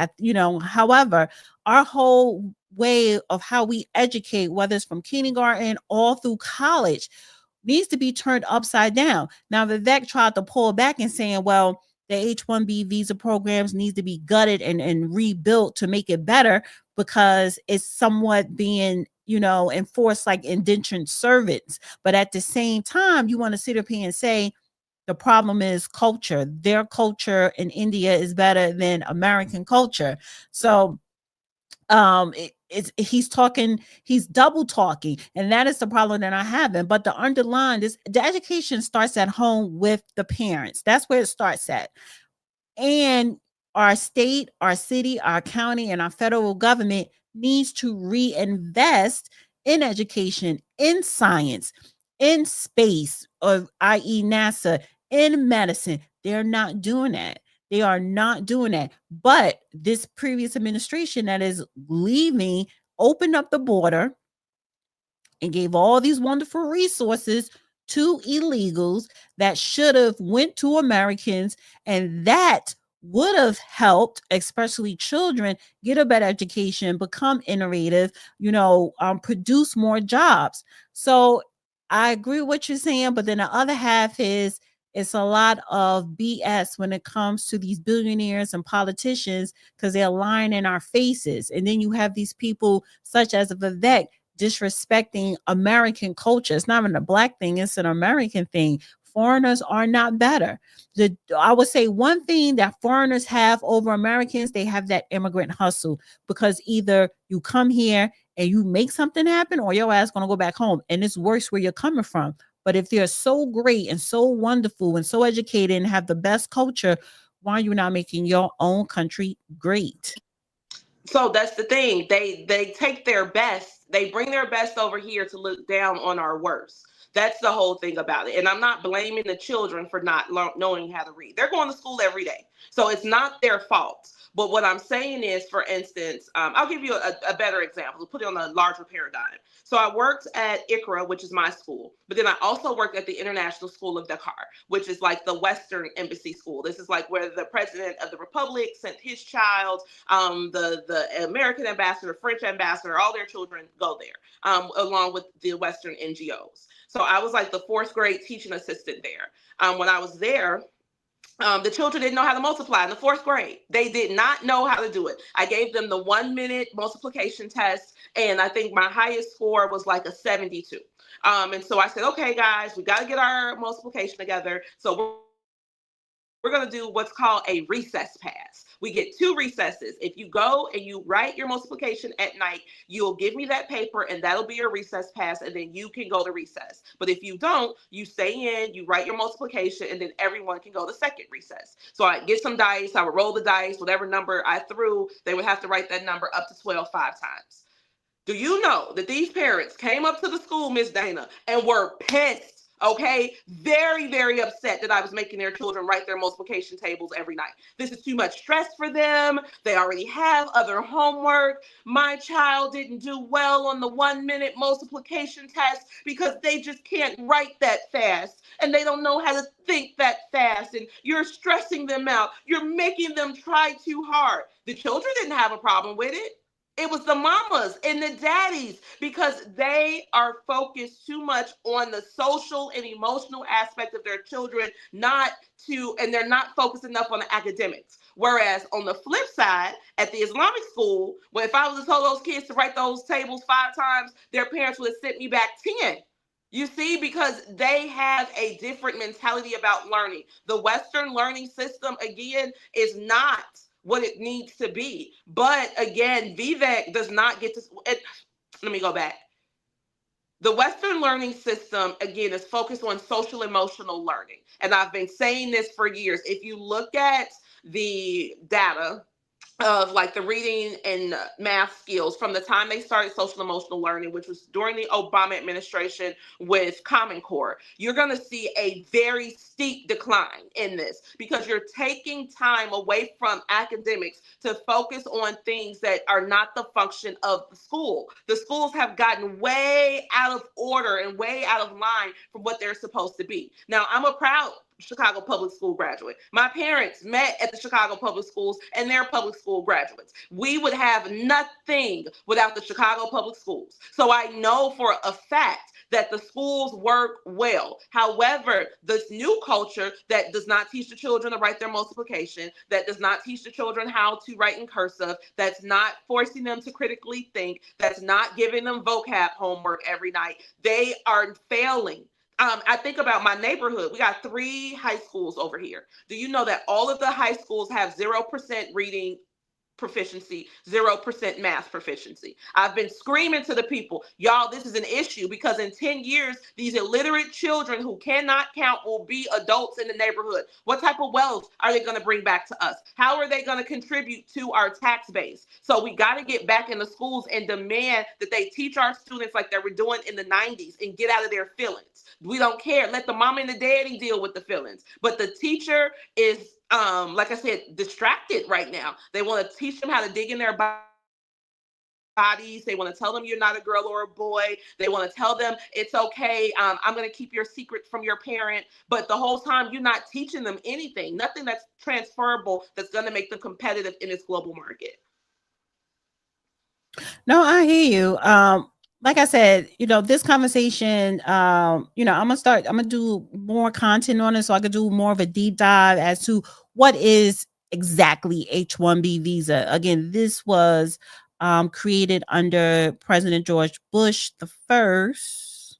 however, our whole way of how we educate, whether it's from kindergarten all through college, needs to be turned upside down. Now, Vivek tried to pull back and saying, well, the H-1B visa programs needs to be gutted and rebuilt to make it better because it's somewhat being, enforced like indentured servants. But at the same time, you want to sit up here and say, the problem is culture. Their culture in India is better than American culture. So he's double talking, and that is the problem that I have. But the underlying is the education starts at home with the parents. That's where it starts at. And our state, our city, our county, and our federal government needs to reinvest in education, in science, in space, i.e. NASA, in medicine. They're not doing that. They are not doing that. But this previous administration that is leaving opened up the border and gave all these wonderful resources to illegals that should have went to Americans, and that would have helped, especially children, get a better education, become innovative, produce more jobs. So I agree with what you're saying, but then the other half is it's a lot of BS when it comes to these billionaires and politicians because they're lying in our faces. And then you have these people such as Vivek disrespecting American culture. It's not even a black thing, it's an American thing. Foreigners are not better. I would say one thing that foreigners have over Americans, they have that immigrant hustle, because either you come here and you make something happen or your ass going to go back home. And it's worse where you're coming from. But if they're so great and so wonderful and so educated and have the best culture, why are you not making your own country great? So that's the thing. They take their best. They bring their best over here to look down on our worst. That's the whole thing about it. And I'm not blaming the children for not knowing how to read. They're going to school every day. So it's not their fault. But what I'm saying is, for instance, I'll give you a better example, put it on a larger paradigm. So I worked at ICRA, which is my school, but then I also worked at the International School of Dakar, which is like the Western Embassy School. This is like where the president of the Republic sent his child, the American ambassador, French ambassador, all their children go there, along with the Western NGOs. So I was like the fourth grade teaching assistant there. When I was there, The children didn't know how to multiply in the 4th grade. They did not know how to do it. I gave them the 1 minute multiplication test, and I think my highest score was like a 72. And so I said, okay, guys, we got to get our multiplication together. So we're going to do what's called a recess pass. We get 2 recesses. If you go and you write your multiplication at night, you'll give me that paper and that'll be your recess pass, and then you can go to recess. But if you don't, you stay in, you write your multiplication, and then everyone can go to second recess. So I get some dice, I would roll the dice, whatever number I threw, they would have to write that number up to 12 5 times. Do you know that these parents came up to the school, Miss Dana, and were pissed? Okay, very, very upset that I was making their children write their multiplication tables every night. This is too much stress for them. They already have other homework. My child didn't do well on the 1 minute multiplication test because they just can't write that fast and they don't know how to think that fast. And you're stressing them out. You're making them try too hard. The children didn't have a problem with it. It was the mamas and the daddies, because they are focused too much on the social and emotional aspect of their children, and they're not focused enough on the academics. Whereas on the flip side, at the Islamic school, well, if I was to tell those kids to write those tables 5 times, their parents would have sent me back 10. You see, because they have a different mentality about learning. The Western learning system, again, is not what it needs to be. But again, Vivek does not get to, let me go back. The Western learning system, again, is focused on social emotional learning. And I've been saying this for years. If you look at the data of like the reading and math skills from the time they started social emotional learning, which was during the Obama administration with Common Core, you're going to see a very steep decline in this because you're taking time away from academics to focus on things that are not the function of the school. The schools have gotten way out of order and way out of line from what they're supposed to be. Now, I'm a proud Chicago public school graduate. My parents met at the Chicago public schools and they're public school graduates. We would have nothing without the Chicago public schools. So I know for a fact that the schools work well. However, this new culture that does not teach the children to write their multiplication, that does not teach the children how to write in cursive, that's not forcing them to critically think, that's not giving them vocab homework every night, they are failing. I think about my neighborhood. We got 3 high schools over here. Do you know that all of the high schools have 0% reading proficiency, 0% math proficiency? I've been screaming to the people, y'all, this is an issue because in 10 years, these illiterate children who cannot count will be adults in the neighborhood. What type of wealth are they going to bring back to us? How are they going to contribute to our tax base? So we got to get back in the schools and demand that they teach our students like they were doing in the 90s and get out of their feelings. We don't care. Let the mom and the daddy deal with the feelings. But the teacher is, like I said, distracted right now. They want to teach them how to dig in their bodies. They want to tell them you're not a girl or a boy. They want to tell them it's okay. I'm going to keep your secret from your parent. But the whole time you're not teaching them anything, nothing that's transferable that's going to make them competitive in this global market. No, I hear you. Like I said, this conversation, I'm gonna do more content on it so I could do more of a deep dive as to what is exactly H-1B visa. Again, this was created under President George Bush the first.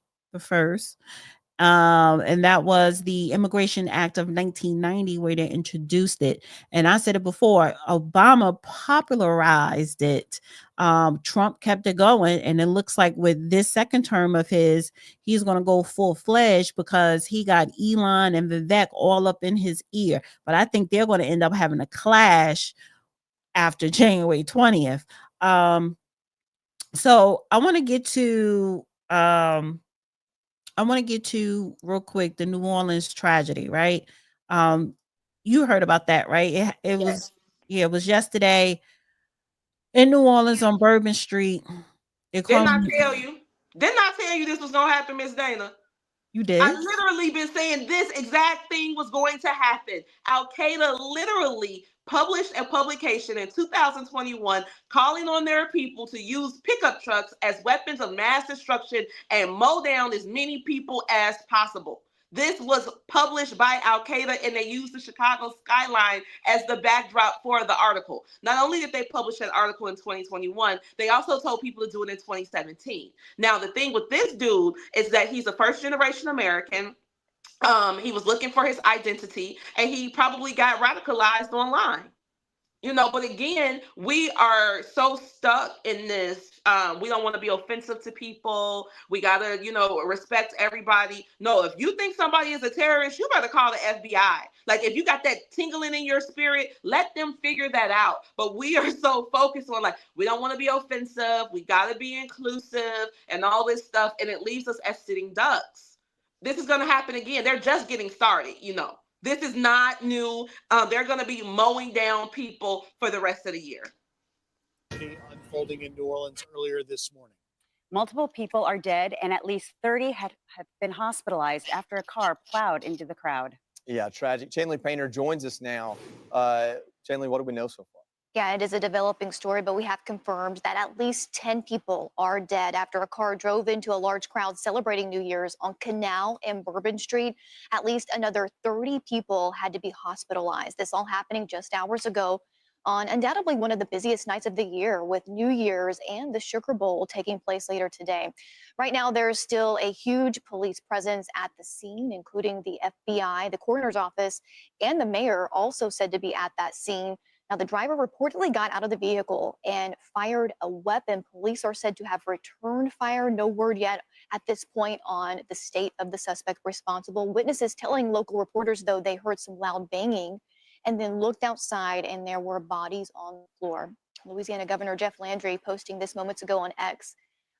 And that was the Immigration Act of 1990 where they introduced it. And I said it before, Obama popularized it. Trump kept it going. And it looks like with this second term of his, he's going to go full-fledged because he got Elon and Vivek all up in his ear. But I think they're going to end up having a clash after January 20th. So I want to get to real quick the New Orleans tragedy, right? You heard about that, right? It was yesterday in New Orleans on Bourbon Street. Didn't I tell you this was gonna happen, Miss Dana? You did? I literally been saying this exact thing was going to happen. Al-Qaeda literally published a publication in 2021 calling on their people to use pickup trucks as weapons of mass destruction and mow down as many people as possible. This was published by Al Qaeda, and they used the Chicago skyline as the backdrop for the article. Not only did they publish that article in 2021, they also told people to do it in 2017. Now, the thing with this dude is that he's a first generation American. He was looking for his identity, and he probably got radicalized online. But again, we are so stuck in this. We don't want to be offensive to people. We gotta, respect everybody. No, if you think somebody is a terrorist, you better call the FBI. Like, if you got that tingling in your spirit, let them figure that out. But we are so focused on, like, we don't want to be offensive. We gotta be inclusive and all this stuff, and it leaves us as sitting ducks. This is gonna happen again. They're just getting started. This is not new. They're going to be mowing down people for the rest of the year. Unfolding in New Orleans earlier this morning. Multiple people are dead, and at least 30 have been hospitalized after a car plowed into the crowd. Yeah, tragic. Chanley Painter joins us now. Chanley, what do we know so far? Yeah, it is a developing story, but we have confirmed that at least 10 people are dead after a car drove into a large crowd celebrating New Year's on Canal and Bourbon Street. At least another 30 people had to be hospitalized. This all happening just hours ago on undoubtedly one of the busiest nights of the year, with New Year's and the Sugar Bowl taking place later today. Right now, there's still a huge police presence at the scene, including the FBI, the coroner's office, and the mayor also said to be at that scene. Now, the driver reportedly got out of the vehicle and fired a weapon. Police are said to have returned fire. No word yet at this point on the state of the suspect responsible. Witnesses telling local reporters, though, they heard some loud banging and then looked outside and there were bodies on the floor. Louisiana Governor Jeff Landry posting this moments ago on X.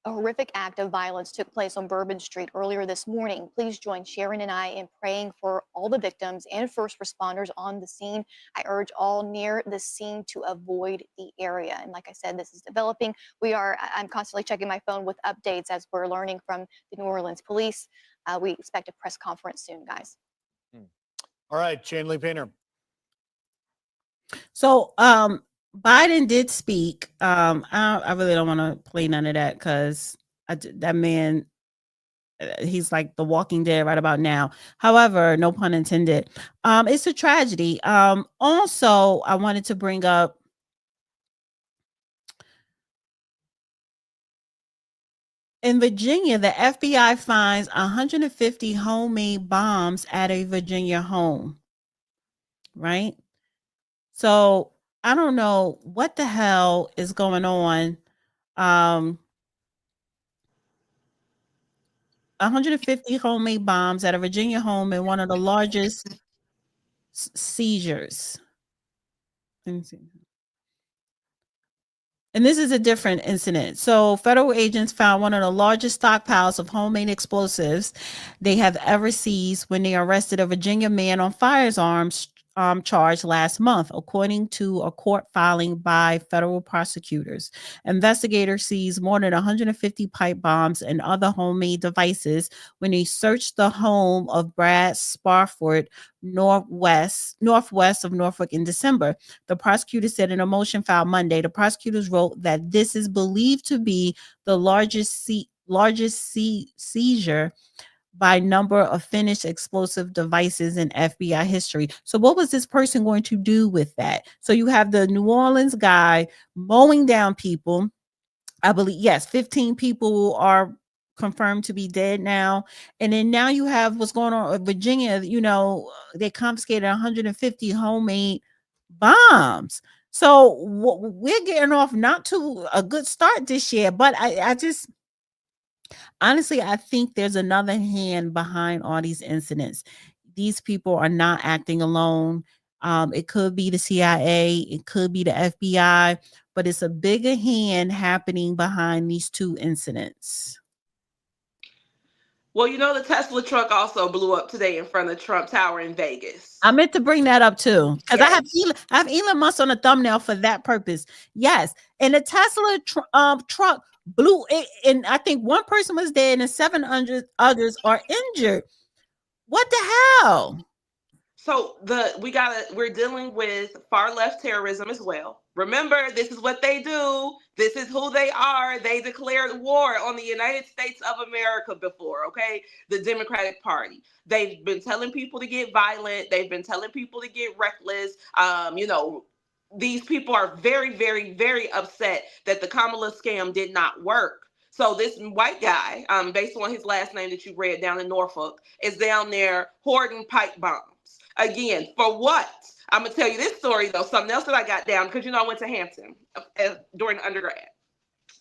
A horrific act of violence took place on Bourbon Street earlier this morning. Please join Sharon and I in praying for all the victims and first responders on the scene. I urge all near the scene to avoid the area. And like I said, this is developing. I'm constantly checking my phone with updates as we're learning from the New Orleans police. We expect a press conference soon, guys. All right, Chanley Painter. So, Biden did speak. I really don't want to play none of that because that man, he's like the Walking Dead right about now. However, no pun intended. It's a tragedy. Also, I wanted to bring up in Virginia, the FBI finds 150 homemade bombs at a Virginia home. Right? So I don't know what the hell is going on. 150 homemade bombs at a Virginia home in one of the largest seizures. Let me see. And this is a different incident. So federal agents found one of the largest stockpiles of homemade explosives they have ever seized when they arrested a Virginia man on firearms charge last month, according to a court filing by federal prosecutors. Investigators seized more than 150 pipe bombs and other homemade devices when they searched the home of Brad Sparford, northwest of Norfolk in December. The prosecutor said in a motion filed Monday, the prosecutors wrote that this is believed to be the largest seizure by number of finished explosive devices in FBI history. So what was this person going to do with that? So you have the New Orleans guy mowing down people. I believe, yes, 15 people are confirmed to be dead now. And then now you have what's going on in Virginia. They confiscated 150 homemade bombs. So we're getting off not to a good start this year, but I just... Honestly, I think there's another hand behind all these incidents. These people are not acting alone. It could be the CIA, it could be the FBI, but it's a bigger hand happening behind these two incidents. Well, the Tesla truck also blew up today in front of Trump Tower in Vegas. I meant to bring that up too, because Yes. I have Elon Musk on the thumbnail for that purpose. Yes, and the Tesla truck blew it, and I think one person was dead and 700 others are injured. What the hell? So we're dealing with far left terrorism as well. Remember, this is what they do. This is who they are. They declared war on the United States of America before, okay? The Democratic Party. They've been telling people to get violent. They've been telling people to get reckless. These people are very, very, very upset that the Kamala scam did not work. So this white guy, based on his last name that you read down in Norfolk, is down there hoarding pipe bombs. Again, for what? I'm gonna tell you this story though, something else that I got down because I went to Hampton during undergrad.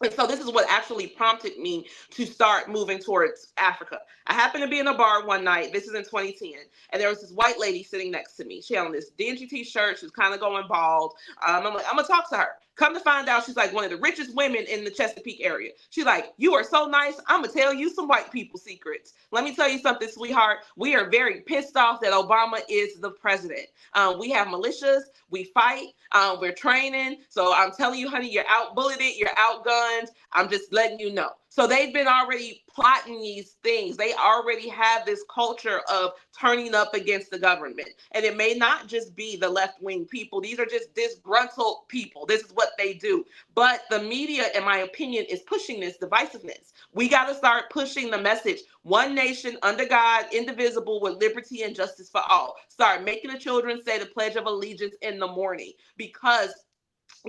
And so this is what actually prompted me to start moving towards Africa. I happened to be in a bar one night. This is in 2010. And there was this white lady sitting next to me. She had on this dingy t-shirt. She was kind of going bald. I'm like, I'm going to talk to her. Come to find out, she's like one of the richest women in the Chesapeake area. She's like, you are so nice. I'm going to tell you some white people secrets. Let me tell you something, sweetheart. We are very pissed off that Obama is the president. We have militias. We fight. We're training. So I'm telling you, honey, you're out-bulleted. You're outgunned. I'm just letting you know. So they've been already plotting these things. They already have this culture of turning up against the government. And it may not just be the left-wing people. These are just disgruntled people. This is what they do. But the media, in my opinion, is pushing this divisiveness. We got to start pushing the message. One nation under God, indivisible, with liberty and justice for all. Start making the children say the Pledge of Allegiance in the morning, because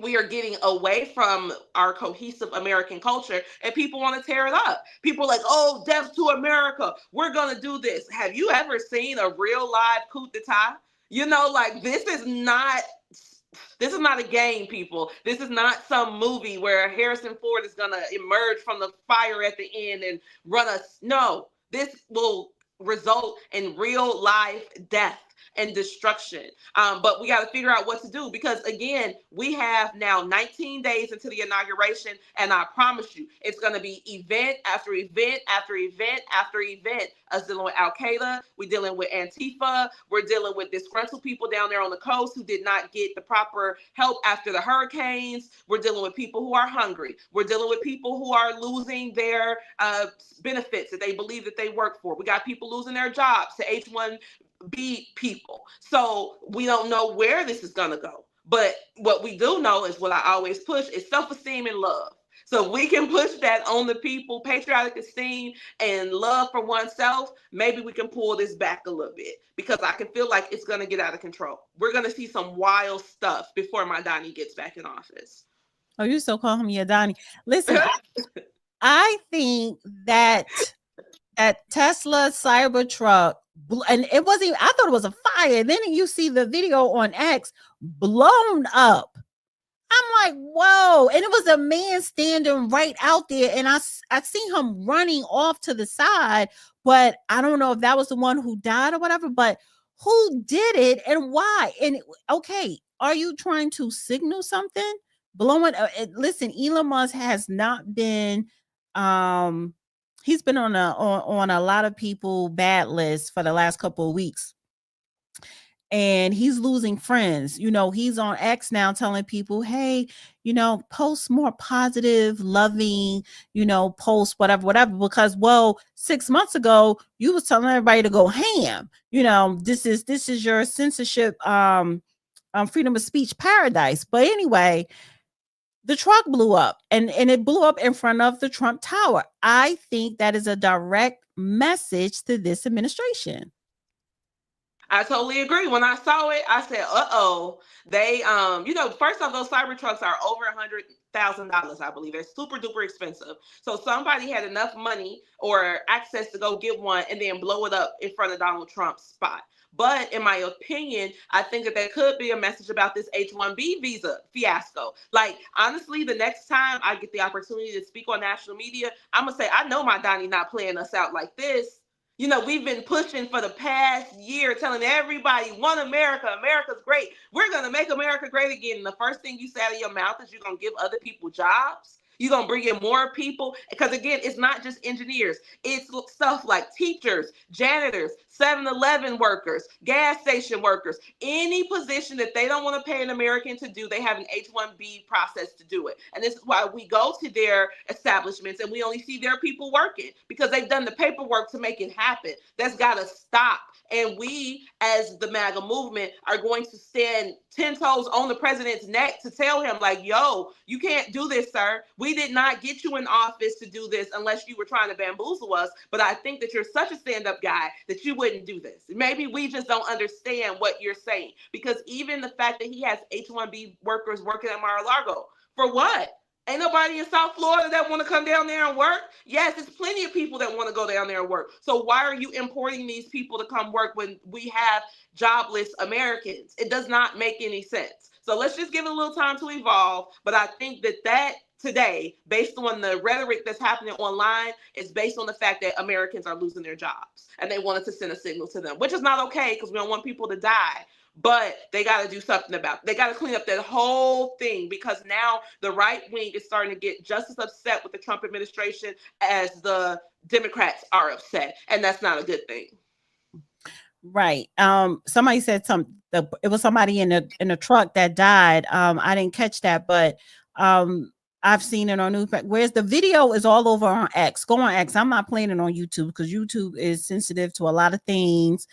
we are getting away from our cohesive American culture and people want to tear it up. People are like, oh, death to America. We're going to do this. Have you ever seen a real live coup d'etat? Like this is not a game, people. This is not some movie where Harrison Ford is going to emerge from the fire at the end and run us. No, this will result in real life death and destruction. But we got to figure out what to do, because again, we have now 19 days into the inauguration, and I promise you, it's going to be event after event after event after event. Us dealing with Al-Qaeda, we're dealing with Antifa, we're dealing with disgruntled people down there on the coast who did not get the proper help after the hurricanes. We're dealing with people who are hungry. We're dealing with people who are losing their benefits that they believe that they work for. We got people losing their jobs to H-1B people. So we don't know where this is going to go. But what we do know is what I always push is self-esteem and love. So we can push that on the people, patriotic esteem and love for oneself. Maybe we can pull this back a little bit, because I can feel like it's going to get out of control. We're going to see some wild stuff before my Donnie gets back in office. Oh, you still call him your Donnie. Listen, I think that Tesla Cybertruck, and it wasn't even, I thought it was a fire. Then you see the video on X blown up. I'm like, whoa. And it was a man standing right out there. And I seen him running off to the side, but I don't know if that was the one who died or whatever, but who did it and why? And okay, are you trying to signal something? Blowing, listen, Elon Musk has not been, he's been on a lot of people bad list for the last couple of weeks. And he's losing friends. He's on X now telling people, hey, post more positive, loving, post whatever, because, well, 6 months ago, you was telling everybody to go ham. This is your censorship, freedom of speech paradise. But anyway, the truck blew up and it blew up in front of the Trump Tower. I think that is a direct message to this administration. I totally agree. When I saw it, I said, uh-oh. They, first off, those Cybertrucks are over $100,000, I believe. They're super duper expensive. So somebody had enough money or access to go get one and then blow it up in front of Donald Trump's spot. But in my opinion, I think that there could be a message about this H-1B visa fiasco. Like, honestly, the next time I get the opportunity to speak on national media, I'm going to say, I know my Donnie not playing us out like this. We've been pushing for the past year, telling everybody, one America, America's great. We're going to make America great again. And the first thing you say out of your mouth is you're going to give other people jobs. You're going to bring in more people. Because again, it's not just engineers. It's stuff like teachers, janitors, 7-Eleven workers, gas station workers, any position that they don't want to pay an American to do, they have an H-1B process to do it. And this is why we go to their establishments and we only see their people working, because they've done the paperwork to make it happen. That's got to stop. And we, as the MAGA movement, are going to stand 10 toes on the president's neck to tell him, like, yo, you can't do this, sir. We did not get you in office to do this unless you were trying to bamboozle us. But I think that you're such a stand-up guy that you wouldn't do this. Maybe we just don't understand what you're saying. Because even the fact that he has H-1B workers working at Mar-a-Lago, for what? Ain't nobody in South Florida that want to come down there and work? Yes, there's plenty of people that want to go down there and work. So why are you importing these people to come work when we have jobless Americans? It does not make any sense. So let's just give it a little time to evolve. But I think that today, based on the rhetoric that's happening online, is based on the fact that Americans are losing their jobs. And they wanted to send a signal to them, which is not okay because we don't want people to die. But they got to do something about it. They got to clean up that whole thing, because now the right wing is starting to get just as upset with the Trump administration as the Democrats are upset. And that's not a good thing. Right. Somebody said it was somebody in a truck that died. I didn't catch that, but I've seen it on news. Whereas the video is all over on X. Go on X. I'm not playing it on YouTube because YouTube is sensitive to a lot of things.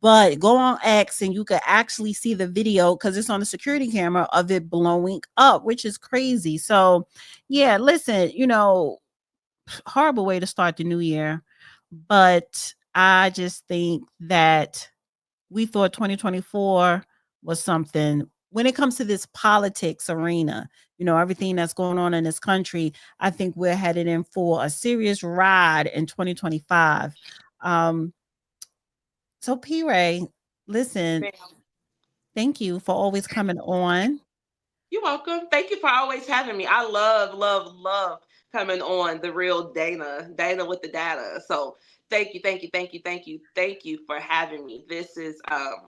But go on X and you could actually see the video because it's on the security camera of it blowing up, which is crazy. So, yeah, listen, horrible way to start the new year. But I just think that we thought 2024 was something. When it comes to this politics arena, everything that's going on in this country, I think we're headed in for a serious ride in 2025. So P. Ray, listen, thank you for always coming on. You're welcome. Thank you for always having me. I love coming on The Real Dana with the data. So thank you for having me. This is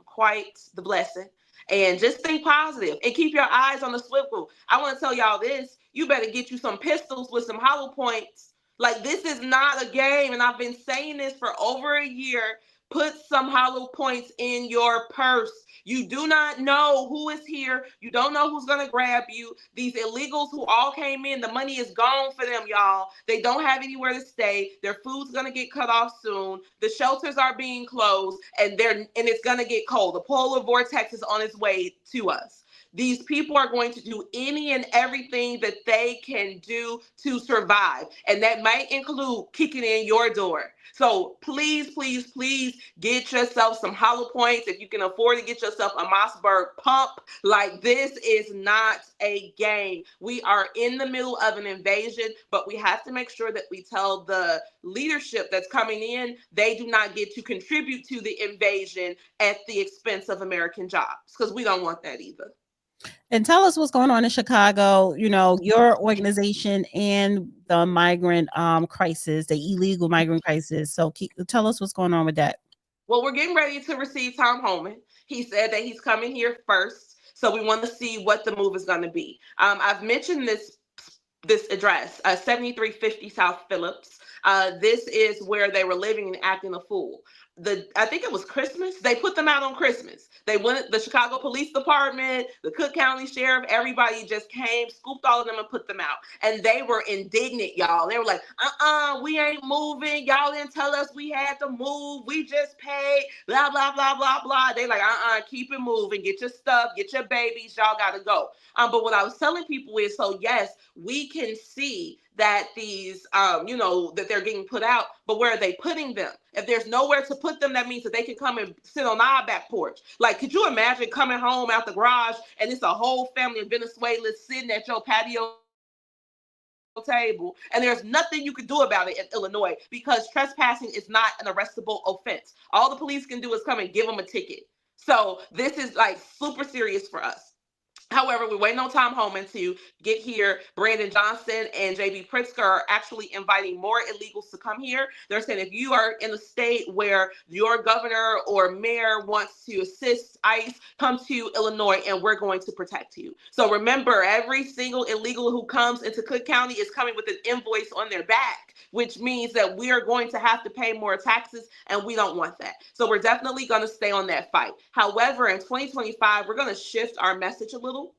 quite the blessing. And just think positive and keep your eyes on the swivel. I want to tell y'all this. You better get you some pistols with some hollow points. Like, this is not a game. And I've been saying this for over a year. Put some hollow points in your purse. You do not know who is here. You don't know who's going to grab you. These illegals who all came in, the money is gone for them, y'all. They don't have anywhere to stay. Their food's going to get cut off soon. The shelters are being closed, and it's going to get cold. The polar vortex is on its way to us. These people are going to do any and everything that they can do to survive. And that might include kicking in your door. So please, please, please get yourself some hollow points. If you can afford to get yourself a Mossberg pump, like, this is not a game. We are in the middle of an invasion, but we have to make sure that we tell the leadership that's coming in, they do not get to contribute to the invasion at the expense of American jobs, because we don't want that either. And tell us what's going on in Chicago, your organization and the migrant crisis, the illegal migrant crisis. So tell us what's going on with that. Well, we're getting ready to receive Tom Homan. He said that he's coming here first. So we want to see what the move is going to be. I've mentioned this address, 7350 South Phillips. This is where they were living and acting a fool. I think it was Christmas. They put them out on Christmas. They went, the Chicago Police Department, the Cook County Sheriff, everybody just came, scooped all of them and put them out. And they were indignant, y'all. They were like, we ain't moving. Y'all didn't tell us we had to move. We just paid, blah, blah, blah, blah, blah. They like, keep it moving. Get your stuff, get your babies. Y'all got to go. But what I was telling people is, so yes, we can see that these, that they're getting put out, but where are they putting them? If there's nowhere to put them, that means that they can come and sit on our back porch. Like, could you imagine coming home out the garage and it's a whole family of Venezuelans sitting at your patio table, and there's nothing you can do about it in Illinois because trespassing is not an arrestable offense. All the police can do is come and give them a ticket. So this is like super serious for us. However, we're waiting on Tom Homan to get here. Brandon Johnson and JB Pritzker are actually inviting more illegals to come here. They're saying if you are in a state where your governor or mayor wants to assist ICE, come to Illinois and we're going to protect you. So remember, every single illegal who comes into Cook County is coming with an invoice on their back, which means that we are going to have to pay more taxes, and we don't want that. So we're definitely going to stay on that fight. However, in 2025, we're going to shift our message a little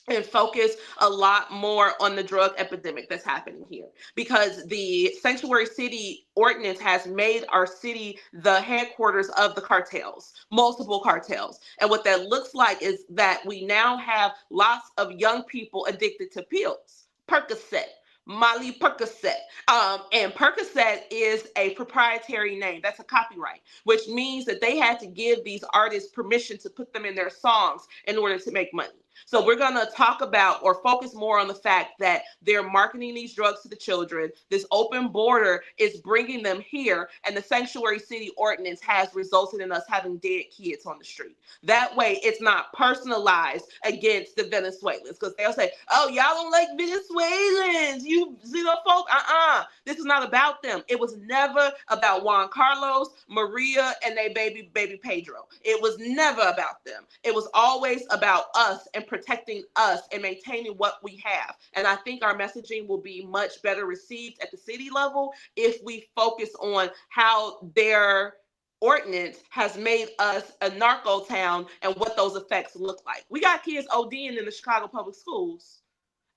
and focus a lot more on the drug epidemic that's happening here, because the sanctuary city ordinance has made our city the headquarters of the cartels, multiple cartels. And what that looks like is that we now have lots of young people addicted to pills, Percocet, Molly Percocet. And Percocet is a proprietary name. That's a copyright, which means that they had to give these artists permission to put them in their songs in order to make money. So we're going to talk about or focus more on the fact that they're marketing these drugs to the children. This open border is bringing them here, and the sanctuary city ordinance has resulted in us having dead kids on the street. That way, it's not personalized against the Venezuelans, because they'll say, oh, y'all don't like Venezuelans, you xenophobe. This is not about them. It was never about Juan Carlos, Maria, and their baby Pedro. It was never about them. It was always about us and protecting us and maintaining what we have. And I think our messaging will be much better received at the city level if we focus on how their ordinance has made us a narco town and what those effects look like. We got kids ODing in the Chicago public schools,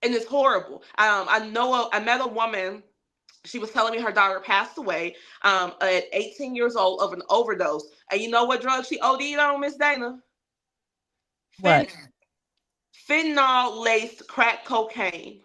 and it's horrible. I met a woman. She was telling me her daughter passed away at 18 years old of an overdose. And you know what drug she OD'd on, Miss Dana? What? Fentanyl laced crack cocaine.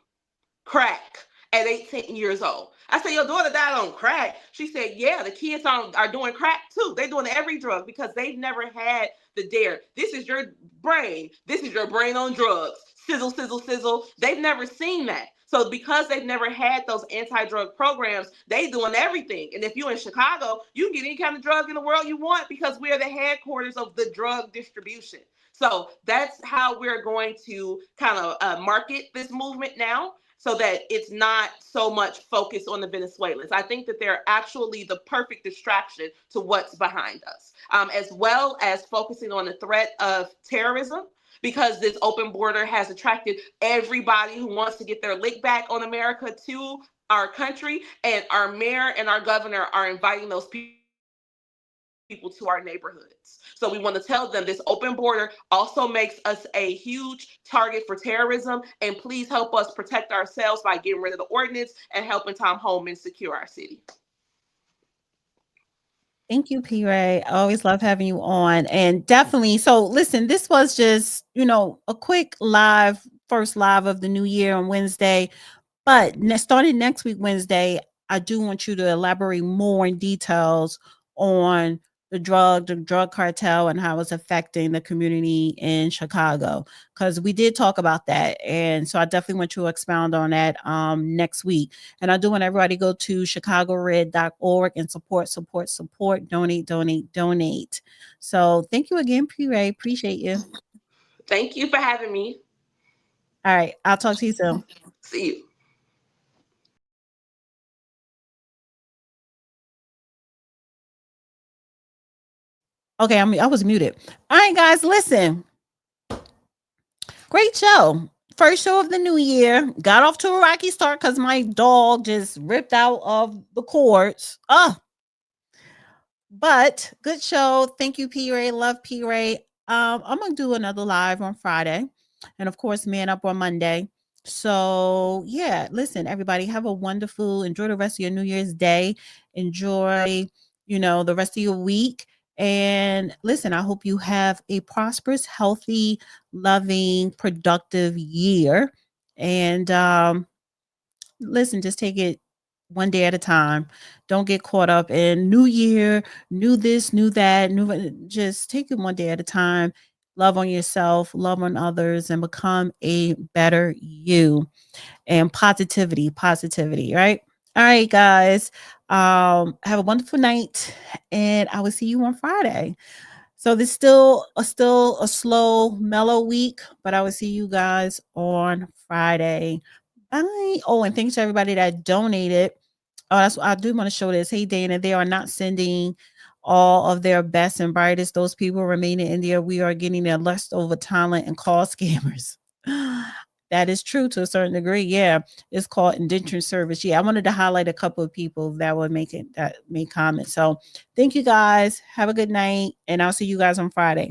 Crack at 18 years old. I said, your daughter died on crack. She said, yeah, the kids are doing crack too. They're doing every drug because they've never had the dare. This is your brain. This is your brain on drugs. Sizzle, sizzle, sizzle. They've never seen that. So because they've never had those anti-drug programs, they doing everything. And if you're in Chicago, you can get any kind of drug in the world you want because we're the headquarters of the drug distribution. So that's how we're going to kind of market this movement now, so that it's not so much focused on the Venezuelans. I think that they're actually the perfect distraction to what's behind us, as well as focusing on the threat of terrorism, because this open border has attracted everybody who wants to get their lick back on America to our country, and our mayor and our governor are inviting those people to our neighborhoods. So we want to tell them this open border also makes us a huge target for terrorism, and please help us protect ourselves by getting rid of the ordinance and helping Tom Homan secure our city. Thank you, P. Ray. I always love having you on. And definitely, so listen, this was just, a quick first live of the new year on Wednesday. But starting next week, Wednesday, I do want you to elaborate more in details on the drug cartel and how it's affecting the community in Chicago, because we did talk about that. And so I definitely want you to expound on that next week. And I do want everybody to go to chicagored.org and support, donate. So thank you again, P. Ray. Appreciate you. Thank you for having me. All right. I'll talk to you soon. See you. Okay, I was muted. All right, guys, listen. Great show. First show of the new year. Got off to a rocky start because my dog just ripped out of the cords. But good show. Thank you, P. Ray. Love P. Ray. I'm gonna do another live on Friday, and of course, Man Up on Monday. So yeah, listen, everybody, have a enjoy the rest of your New Year's Day. Enjoy, the rest of your week. And listen, I hope you have a prosperous, healthy, loving, productive year. And listen, just take it one day at a time. Don't get caught up in new year, new this, new that, just take it one day at a time. Love on yourself, love on others, and become a better you. And positivity, right? All right, guys. Have a wonderful night, and I will see you on Friday. So this still a slow, mellow week, but I will see you guys on Friday. Bye. Oh, and thanks to everybody that donated. Oh, that's what I do want to show this. Hey, Dana, they are not sending all of their best and brightest. Those people remain in India. We are getting their leftover talent and call scammers. That is true to a certain degree. Yeah, it's called indentured service. Yeah, I wanted to highlight a couple of people that were making that made comments. So thank you guys. Have a good night, and I'll see you guys on Friday.